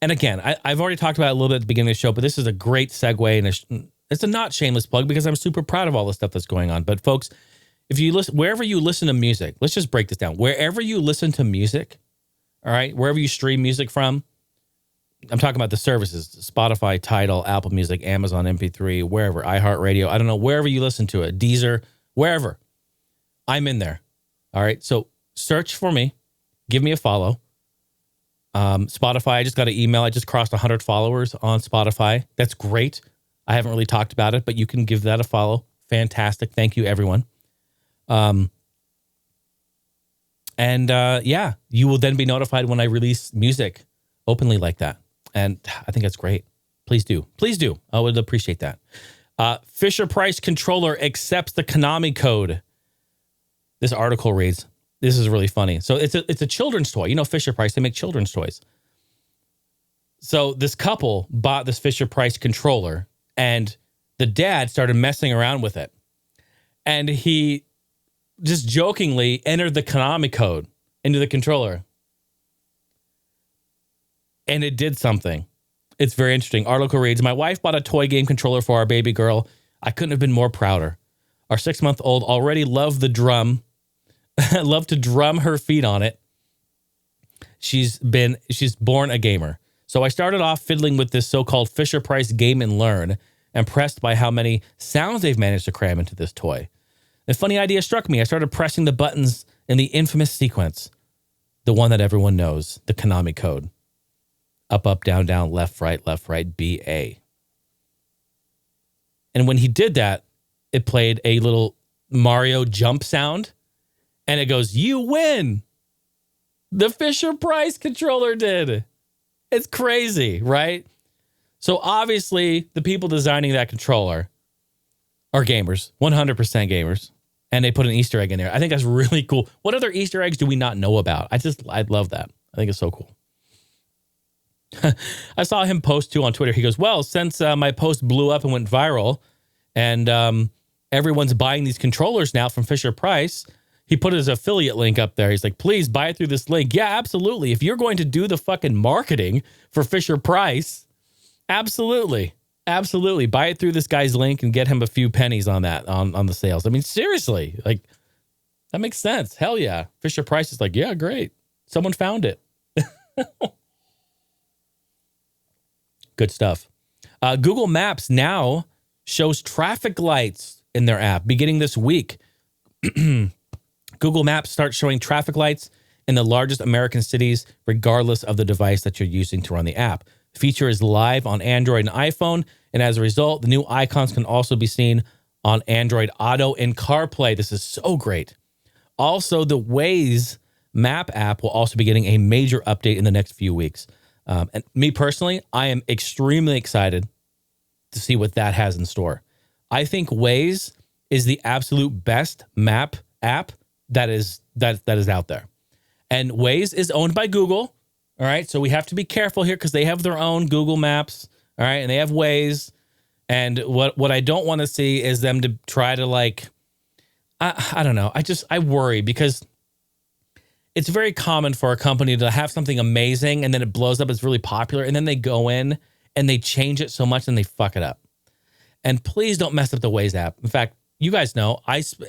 And again, I've already talked about it a little bit at the beginning of the show, but this is a great segue, and it's a not shameless plug because I'm super proud of all the stuff that's going on. But folks, if you listen, wherever you listen to music, let's just break this down. Wherever you listen to music, all right, wherever you stream music from, I'm talking about the services, Spotify, Tidal, Apple Music, Amazon MP3, wherever, iHeartRadio, I don't know, wherever you listen to it, Deezer, wherever, I'm in there. All right, so search for me, give me a follow. Spotify, I just got an email. I just crossed 100 followers on Spotify. That's great. I haven't really talked about it, but you can give that a follow. Fantastic. Thank you, everyone. Yeah, you will then be notified when I release music openly like that. And I think that's great. Please do. Please do. I would appreciate that. Fisher-Price controller accepts the Konami code. This article reads, this is really funny. So it's a children's toy. You know, Fisher-Price, they make children's toys. So this couple bought this Fisher-Price controller and the dad started messing around with it. And he just jokingly entered the Konami code into the controller. And it did something. It's very interesting. Article reads, my wife bought a toy game controller for our baby girl. I couldn't have been more prouder. Our 6-month-old already loved the drum. Loved to drum her feet on it. She's born a gamer. So I started off fiddling with this so-called Fisher-Price Game and Learn, impressed by how many sounds they've managed to cram into this toy. A funny idea struck me. I started pressing the buttons in the infamous sequence, the one that everyone knows, the Konami code. Up, up, down, down, left, right, B, A. And when he did that, it played a little Mario jump sound, and it goes, you win. The Fisher-Price controller did. It's crazy, right? So obviously, the people designing that controller are gamers, 100% gamers, and they put an Easter egg in there. I think that's really cool. What other Easter eggs do we not know about? I love that. I think it's so cool. I saw him post too on Twitter. He goes, well, since my post blew up and went viral and everyone's buying these controllers now from Fisher-Price, he put his affiliate link up there. He's like, please buy it through this link. Yeah, absolutely. If you're going to do the fucking marketing for Fisher-Price, absolutely. Absolutely. Buy it through this guy's link and get him a few pennies on that, on the sales. I mean, seriously, like, that makes sense. Hell yeah. Fisher-Price is like, yeah, great. Someone found it. Good stuff. Google Maps now shows traffic lights in their app beginning this week. Google Maps starts showing traffic lights in the largest American cities, regardless of the device that you're using to run the app. The feature is live on Android and iPhone, and as a result, the new icons can also be seen on Android Auto and CarPlay. This is so great. Also, the Waze map app will also be getting a major update in the next few weeks. And me personally, I am extremely excited to see what that has in store. I think Waze is the absolute best map app that is out there. And Waze is owned by Google. All right. So we have to be careful here because they have their own Google Maps. All right. And they have Waze. And what I don't want to see is them to try to I don't know. I worry because it's very common for a company to have something amazing and then it blows up. It's really popular. And then they go in and they change it so much and they fuck it up. And please don't mess up the Waze app. In fact, you guys know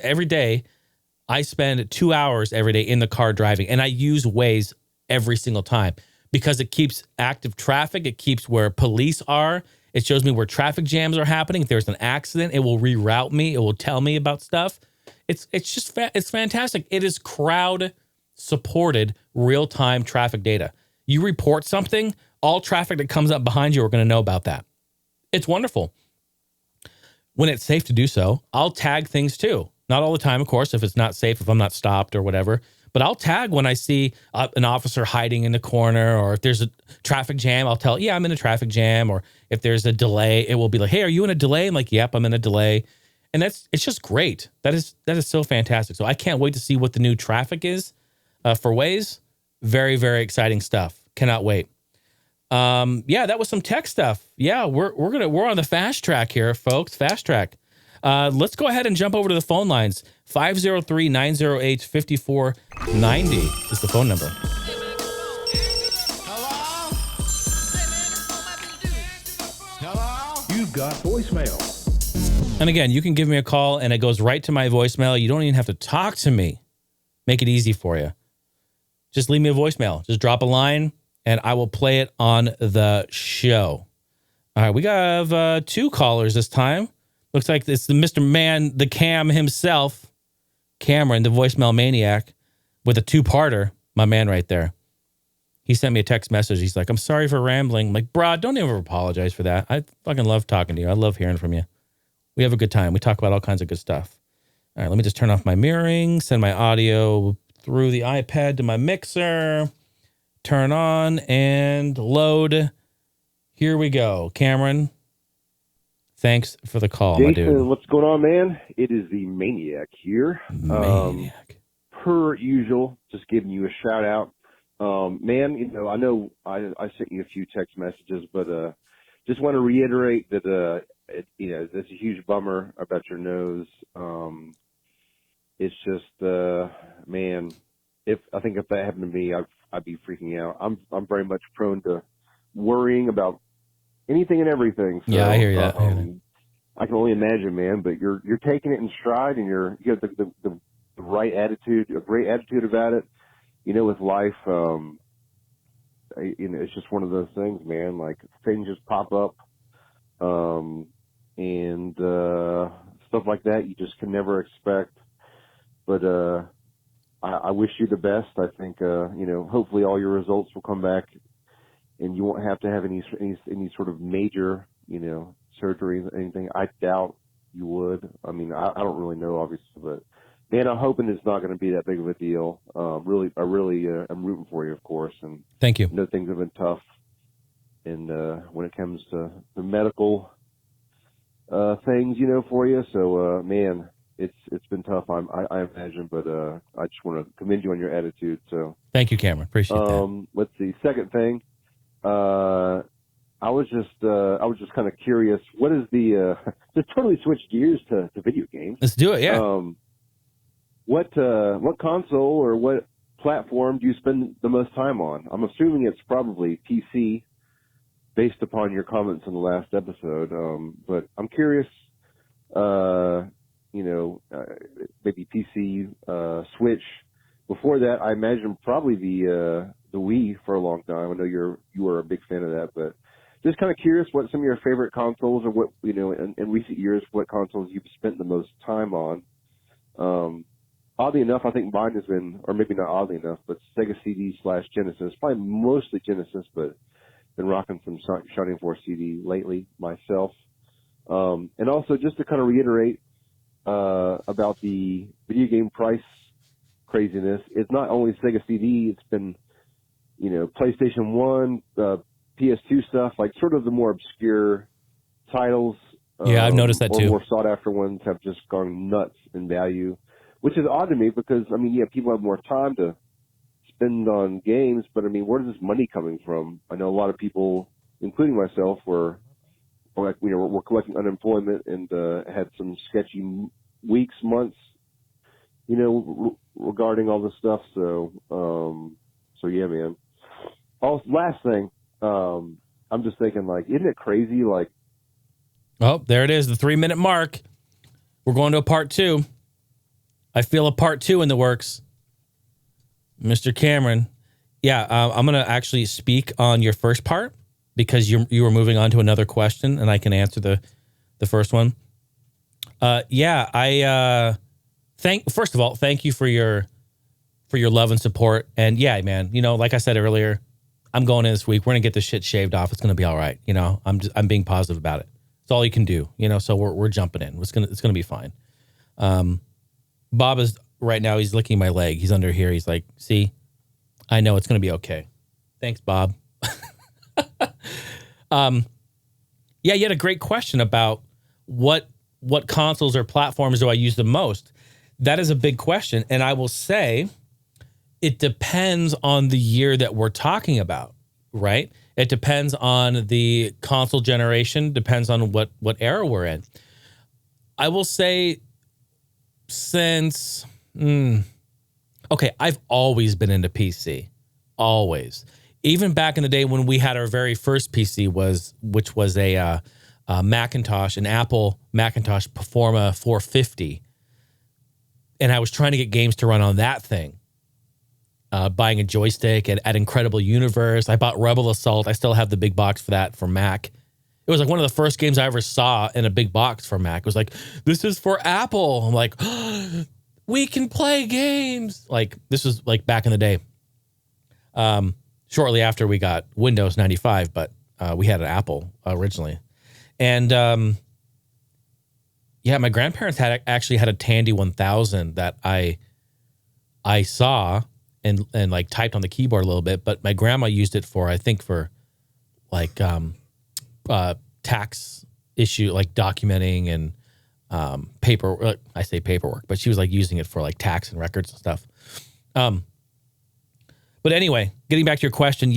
every day I spend 2 hours every day in the car driving, and I use Waze every single time because it keeps active traffic. It keeps where police are. It shows me where traffic jams are happening. If there's an accident, it will reroute me. It will tell me about stuff. It's just it's fantastic. It is crowd supported real-time traffic data. You report something, all traffic that comes up behind you are going to know about that. It's wonderful. When it's safe to do so, I'll tag things too. Not all the time, of course, if it's not safe, if I'm not stopped or whatever. But I'll tag when I see an officer hiding in the corner, or if there's a traffic jam, I'll tell, yeah, I'm in a traffic jam. Or if there's a delay, it will be like, hey, are you in a delay? I'm like, yep, I'm in a delay. And it's just great. That is so fantastic. So I can't wait to see what the new traffic is for Waze. Very, very exciting stuff. Cannot wait. Yeah, that was some tech stuff. Yeah, we're on the fast track here, folks. Fast track. Let's go ahead and jump over to the phone lines. 503-908-5490 is the phone number. Hello? You've got voicemail. And again, you can give me a call and it goes right to my voicemail. You don't even have to talk to me. Make it easy for you. Just leave me a voicemail. Just drop a line and I will play it on the show. All right, we got 2 callers this time. Looks like it's the Mr. Man, the Cam himself, Cameron, the voicemail maniac, with a 2-parter. My man right there. He sent me a text message. He's like, I'm sorry for rambling. I'm like, bro, don't ever apologize for that. I fucking love talking to you. I love hearing from you. We have a good time. We talk about all kinds of good stuff. All right, let me just turn off my mirroring, send my audio through the iPad to my mixer, turn on, and load. Here we go. Cameron, thanks for the call, Jason, my dude. what's going on, man? It is the Maniac here. Maniac. Per usual, just giving you a shout out. Man, you know I sent you a few text messages, but just want to reiterate that it's a huge bummer about your nose. It's just man, if that happened to me, I'd be freaking out. I'm very much prone to worrying about anything and everything. So, Yeah, I hear that. I can only imagine, man. But you're taking it in stride, and you have the right attitude, a great attitude about it. You know, with life, it's just one of those things, man. Like things just pop up, and stuff like that you just can never expect. But I wish you the best. I think hopefully all your results will come back, and you won't have to have any sort of major surgery or anything. I doubt you would. I mean, I don't really know, obviously, but man, I'm hoping it's not going to be that big of a deal. I'm rooting for you, of course, and Thank you. I know things have been tough, and when it comes to the medical things, for you. So, man, it's been tough. I imagine, but I just want to commend you on your attitude. So, Thank you, Cameron. Appreciate that. Let's see. Second thing, I was just kind of curious. What is the just totally switch gears to video games? Let's do it. Yeah. What console or what platform do you spend the most time on? I'm assuming it's probably PC, based upon your comments in the last episode. But I'm curious. Maybe PC, Switch. Before that, I imagine probably the Wii for a long time. I know you were a big fan of that, but just kind of curious what some of your favorite consoles, or what in recent years, what consoles you've spent the most time on. Oddly enough, I think mine has been, or maybe not oddly enough, but Sega CD/Genesis. Probably mostly Genesis, but been rocking some Shining Force CD lately myself. And also, just to kind of reiterate about the video game price craziness, it's not only Sega CD. It's been, PlayStation 1, PS2 stuff, like sort of the more obscure titles. Yeah, I've noticed that too. Or more sought after ones have just gone nuts in value, which is odd to me because, I mean, yeah, people have more time to spend on games, but I mean, where is this money coming from? I know a lot of people, including myself, were collecting unemployment and had some sketchy weeks, months, regarding all this stuff. So yeah, man. Also, last thing, I'm just thinking, like, isn't it crazy? Like, oh, there it is, the 3-minute mark. We're going to a part 2. I feel a part 2 in the works. Mr. Cameron. Yeah, I'm going to actually speak on your first part because you were moving on to another question and I can answer the first one. I first of all, thank you for your love and support. And yeah, man, like I said earlier, I'm going in this week. We're going to get this shit shaved off. It's going to be all right. I'm being positive about it. It's all you can do, so we're jumping in. It's going to be fine. Bob is right now, he's licking my leg. He's under here. He's like, see, I know it's going to be okay. Thanks, Bob. Yeah, you had a great question about what what consoles or platforms do I use the most? That is a big question. And I will say it depends on the year that we're talking about, right? It depends on the console generation, depends on what era we're in. I will say since, I've always been into PC. Always. Even back in the day when we had our very first PC, which was a Macintosh, an Apple Macintosh Performa 450. And I was trying to get games to run on that thing. Buying a joystick at Incredible Universe. I bought Rebel Assault. I still have the big box for that for Mac. It was like one of the first games I ever saw in a big box for Mac. It was like, this is for Apple. I'm like, we can play games. Like, this was like back in the day. Shortly after we got Windows 95, but we had an Apple originally. And my grandparents actually had a Tandy 1000 that I saw and like typed on the keyboard a little bit, but my grandma used it for like tax issue, like documenting and paper. I say paperwork, but she was like using it for like tax and records and stuff. But anyway, getting back to your question,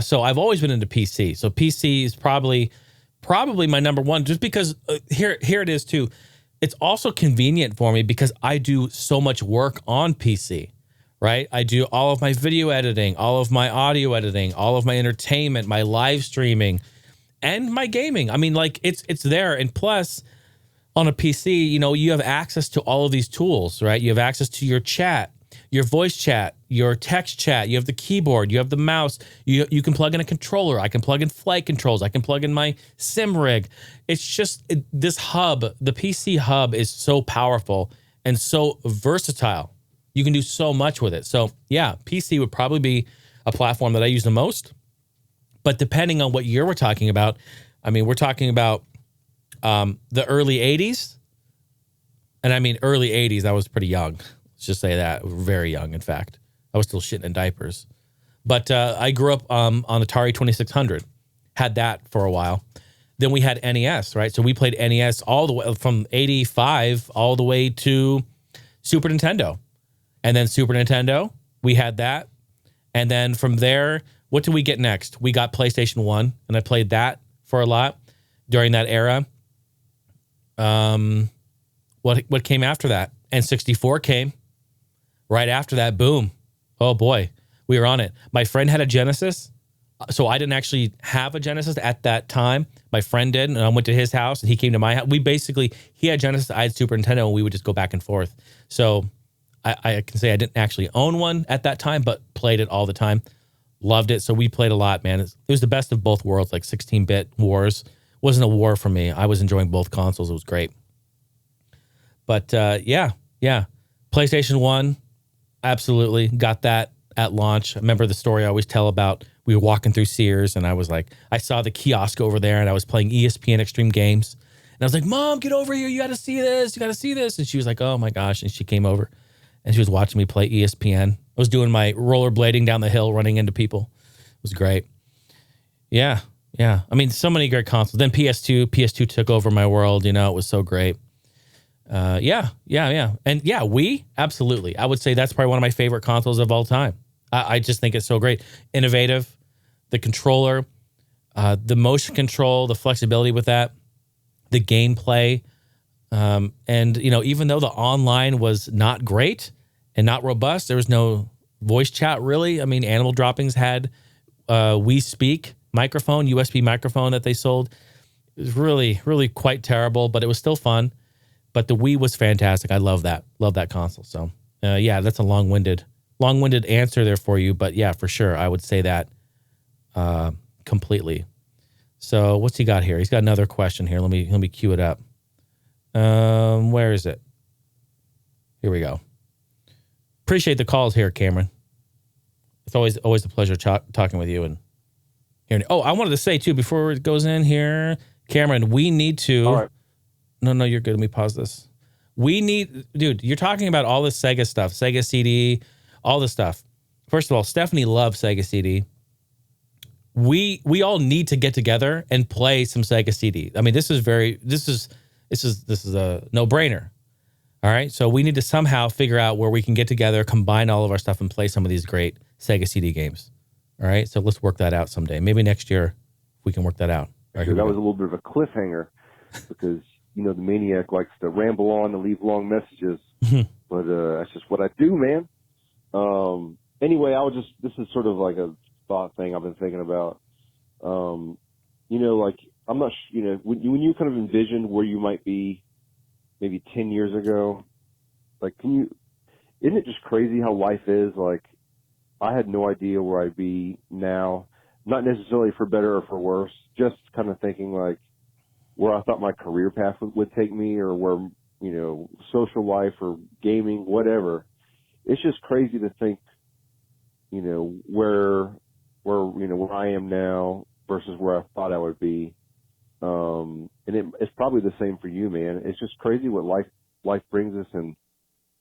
so I've always been into PC. So PC is probably my number one, just because here it is too. It's also convenient for me because I do so much work on PC, right? I do all of my video editing, all of my audio editing, all of my entertainment, my live streaming, and my gaming. I mean, like it's there. And plus, on a PC, you have access to all of these tools, right? You have access to your chat, your voice chat, your text chat. You have the keyboard, you have the mouse. You can plug in a controller. I can plug in flight controls. I can plug in my sim rig. It's just this hub, the PC hub is so powerful and so versatile. You can do so much with it. So yeah, PC would probably be a platform that I use the most. But depending on what year we're talking about, I mean, we're talking about the early 80s. And I mean, early 80s, I was pretty young. Let's just say that. Very young, in fact. I was still shitting in diapers. But I grew up on Atari 2600. Had that for a while. Then we had NES, right? So we played NES all the way from 85 all the way to Super Nintendo. And then Super Nintendo, we had that. And then from there, what did we get next? We got PlayStation 1, and I played that for a lot during that era. What came after that? N64 came. Right after that, boom. Oh boy, we were on it. My friend had a Genesis, so I didn't actually have a Genesis at that time. My friend did, and I went to his house, and he came to my house. He had Genesis, I had Super Nintendo, and we would just go back and forth. So I can say I didn't actually own one at that time, but played it all the time. Loved it. So we played a lot, man. It was the best of both worlds, like 16-bit wars. Wasn't a war for me. I was enjoying both consoles. It was great. But yeah. PlayStation 1, absolutely. Got that at launch. I remember the story I always tell about, we were walking through Sears, and I was like, I saw the kiosk over there, and I was playing ESPN Extreme Games. And I was like, Mom, get over here. You got to see this. You got to see this. And she was like, oh my gosh. And she came over, and she was watching me play ESPN. I was doing my rollerblading down the hill, running into people. It was great. Yeah. I mean, so many great consoles. Then PS2 took over my world. It was so great. Yeah. And yeah, Wii, absolutely. I would say that's probably one of my favorite consoles of all time. I just think it's so great. Innovative, the controller, the motion control, the flexibility with that, the gameplay. And, even though the online was not great and not robust, there was no voice chat really. I mean, Animal Droppings had We Speak microphone, USB microphone that they sold. It was really, really quite terrible, but it was still fun. But the Wii was fantastic. I love that. Love that console. So, yeah, that's a long-winded answer there for you. But yeah, for sure, I would say that completely. So what's he got here? He's got another question here. Let me cue it up. Where is it? Here we go. Appreciate the calls here, Cameron. It's always a pleasure talking with you and hearing. Oh, I wanted to say too before it goes in here, Cameron, we need to. All right. No, you're good. Let me pause this. Dude, you're talking about all this Sega stuff, Sega CD, all this stuff. First of all, Stephanie loves Sega CD. We all need to get together and play some Sega CD. I mean, this is This is a no-brainer. All right. So we need to somehow figure out where we can get together, combine all of our stuff, and play some of these great Sega CD games. All right. So let's work that out someday. Maybe next year we can work that out. All right, that was a little bit of a cliffhanger because, the Maniac likes to ramble on and leave long messages, but that's just what I do, man. Anyway, this is sort of like a thought thing I've been thinking about. Like, I'm not, when you kind of envisioned where you might be maybe 10 years ago, like, isn't it just crazy how life is? Like, I had no idea where I'd be now, not necessarily for better or for worse, just kind of thinking like where I thought my career path would take me, or where, social life or gaming, whatever. It's just crazy to think, where I am now versus where I thought I would be. And it's probably the same for you, man. It's just crazy what life brings us, and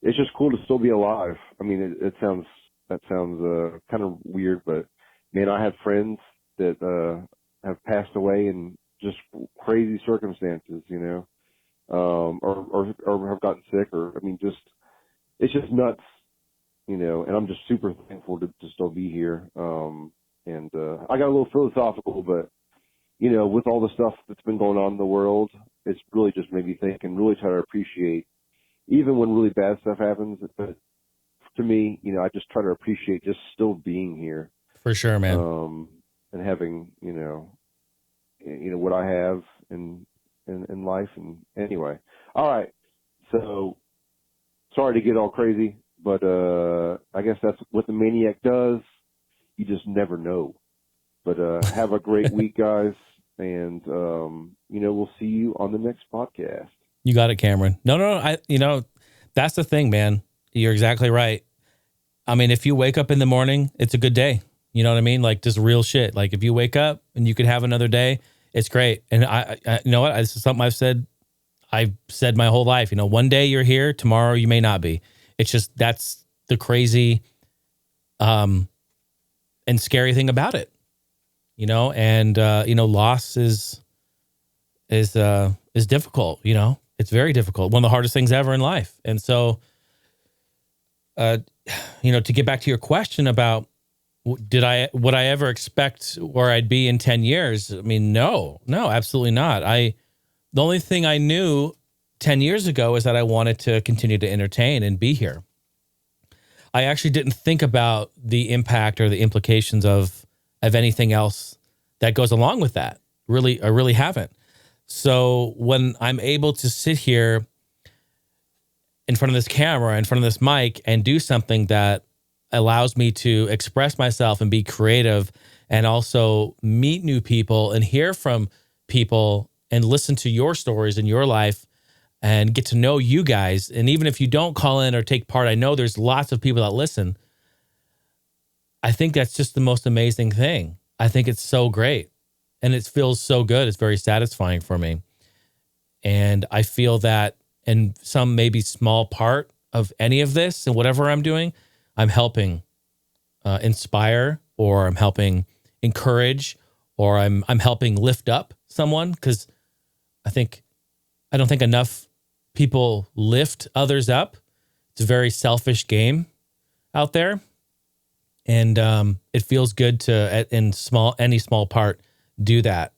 it's just cool to still be alive. I mean, that sounds kind of weird, but man, I have friends that have passed away in just crazy circumstances, or have gotten sick, or I mean, it's just nuts, and I'm just super thankful to still be here. And I got a little philosophical, but with all the stuff that's been going on in the world, it's really just made me think and really try to appreciate, even when really bad stuff happens. But to me, I just try to appreciate just still being here. For sure, man. And having, what I have in life. And anyway, all right. So sorry to get all crazy, but I guess that's what the Maniac does. You just never know. But have a great week, guys. And, we'll see you on the next podcast. You got it, Cameron. No. That's the thing, man. You're exactly right. I mean, if you wake up in the morning, it's a good day. You know what I mean? Like, just real shit. Like, if you wake up and you could have another day, it's great. And I you know what? This is something I've said my whole life. One day you're here, tomorrow you may not be. It's just, that's the crazy, and scary thing about it. And loss is difficult. It's very difficult. One of the hardest things ever in life. And so, to get back to your question about would I ever expect where I'd be in 10 years? I mean, no, absolutely not. The only thing I knew 10 years ago is that I wanted to continue to entertain and be here. I actually didn't think about the impact or the implications of anything else that goes along with that. Really, I really haven't. So when I'm able to sit here in front of this camera, in front of this mic, and do something that allows me to express myself and be creative, and also meet new people and hear from people and listen to your stories in your life and get to know you guys. And even if you don't call in or take part, I know there's lots of people that listen. I think that's just the most amazing thing. I think it's so great. And it feels so good. It's very satisfying for me. And I feel that in some maybe small part of any of this and whatever I'm doing, I'm helping inspire, or I'm helping encourage, or I'm helping lift up someone, because I don't think enough people lift others up. It's a very selfish game out there. And it feels good to, in any small part, do that.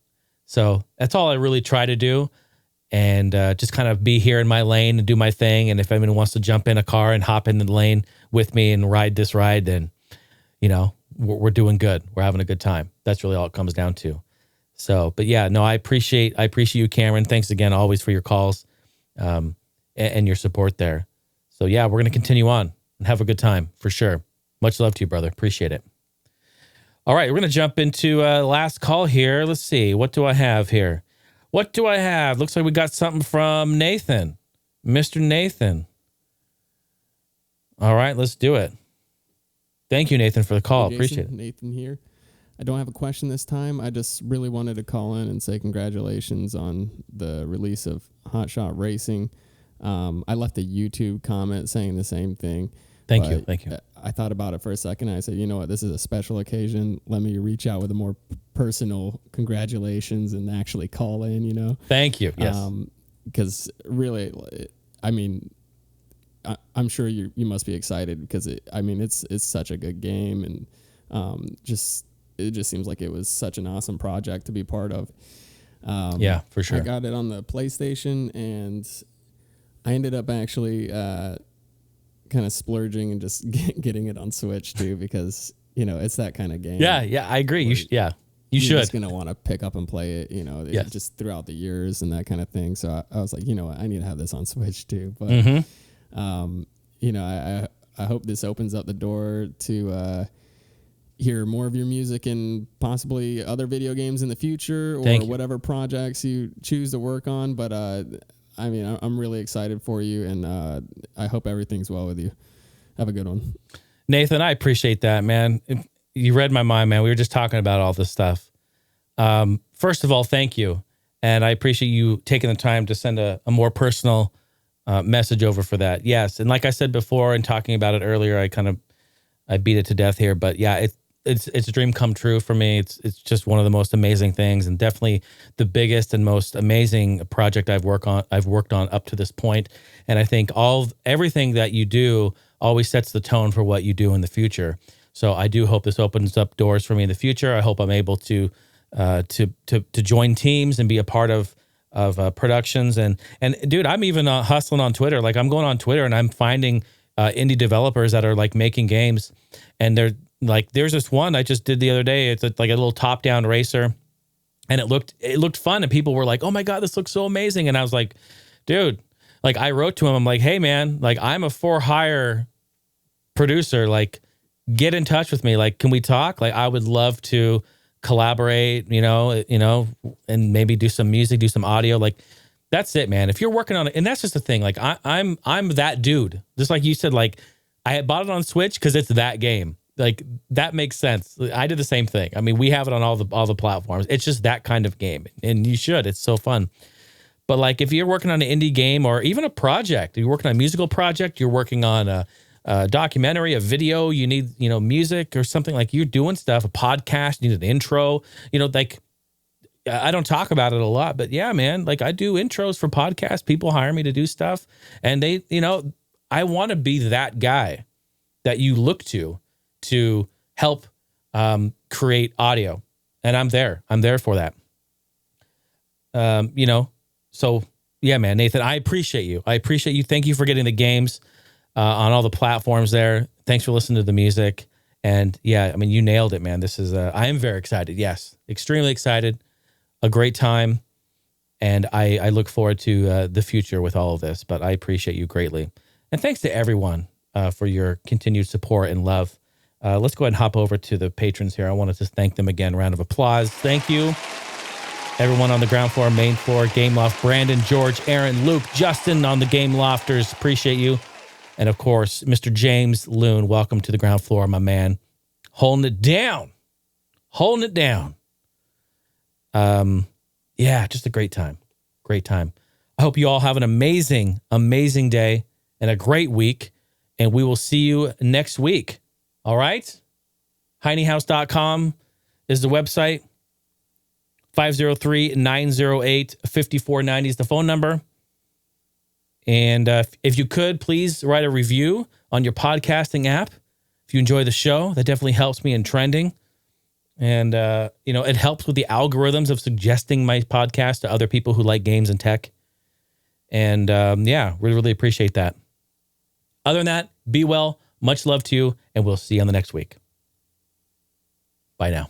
So that's all I really try to do, and just kind of be here in my lane and do my thing. And if anyone wants to jump in a car and hop in the lane with me and ride this ride, then, we're doing good. We're having a good time. That's really all it comes down to. So, but yeah, no, I appreciate you, Cameron. Thanks again, always, for your calls and your support there. So yeah, we're going to continue on and have a good time for sure. Much love to you, brother. Appreciate it. All right, we're going to jump into last call here. Let's see. What do I have here? Looks like we got something from Nathan. Mr. Nathan. All right, let's do it. Thank you, Nathan, for the call. Hey, Jason, appreciate it. Nathan here. I don't have a question this time. I just really wanted to call in and say congratulations on the release of Hotshot Racing. I left a YouTube comment saying the same thing. Thank you. I thought about it for a second. And I said, you know what? This is a special occasion. Let me reach out with a more personal congratulations and actually call in, Thank you. Yes. because really, I mean, I'm sure you must be excited because it's such a good game, and it just seems like it was such an awesome project to be part of. Yeah, for sure. I got it on the PlayStation, and I ended up actually kind of splurging and just getting it on Switch too, because it's that kind of game. Yeah, I agree. You should. You're just gonna want to pick up and play it, just throughout the years and that kind of thing. So I was like, what, I need to have this on Switch too. But I hope this opens up the door to hear more of your music and possibly other video games in the future, or whatever projects you choose to work on. But I'm really excited for you, and I hope everything's well with you. Have a good one. Nathan, I appreciate that, man. You read my mind, man. We were just talking about all this stuff. First of all, thank you. And I appreciate you taking the time to send a more personal message over for that. Yes. And like I said before and talking about it earlier, I beat it to death here. But yeah, it's a dream come true for me. It's just one of the most amazing things, and definitely the biggest and most amazing project I've worked on up to this point. And I think everything that you do always sets the tone for what you do in the future. So I do hope this opens up doors for me in the future. I hope I'm able to join teams and be a part of productions. And dude, I'm even hustling on Twitter. Like, I'm going on Twitter and I'm finding indie developers that are like making games, and they're like, there's this one I just did the other day. It's like a little top-down racer, and it looked fun, and people were like, "Oh my God, this looks so amazing!" And I was like, dude, like, I wrote to him, I'm like, "Hey man, like, I'm a for-hire producer. Like, get in touch with me. Like, can we talk? Like, I would love to collaborate, and maybe do some music, do some audio. Like, that's it, man. If you're working on it," and that's just the thing. Like, I'm that dude. Just like you said, like, I had bought it on Switch because it's that game. Like, that makes sense. I did the same thing. I mean, we have it on all the platforms. It's just that kind of game, and you should. It's so fun. But like, if you're working on an indie game or even a project, you're working on a musical project, you're working on a documentary, a video, you need, music or something, like, you're doing stuff, a podcast, you need an intro, like, I don't talk about it a lot, but yeah, man, like, I do intros for podcasts. People hire me to do stuff, and they, I want to be that guy that you look to help create audio. And I'm there for that. So yeah, man, Nathan, I appreciate you. Thank you for getting the games on all the platforms there. Thanks for listening to the music. And yeah, I mean, you nailed it, man. This is, I am very excited. Yes. Extremely excited. A great time. And I look forward to the future with all of this, but I appreciate you greatly. And thanks to everyone for your continued support and love. Let's go ahead and hop over to the patrons here. I wanted to thank them again. Round of applause. Thank you. Everyone on the ground floor, main floor, Game Loft, Brandon, George, Aaron, Luke, Justin on the Game Lofters. Appreciate you. And of course, Mr. James Loon, welcome to the ground floor, my man. Holding it down. Yeah, just a great time. I hope you all have an amazing, amazing day and a great week. And we will see you next week. All right? HeineHouse.com is the website. 503-908-5490 is the phone number. And if you could, please write a review on your podcasting app. If you enjoy the show, that definitely helps me in trending. And, it helps with the algorithms of suggesting my podcast to other people who like games and tech. And, really, really appreciate that. Other than that, be well. Much love to you, and we'll see you on the next week. Bye now.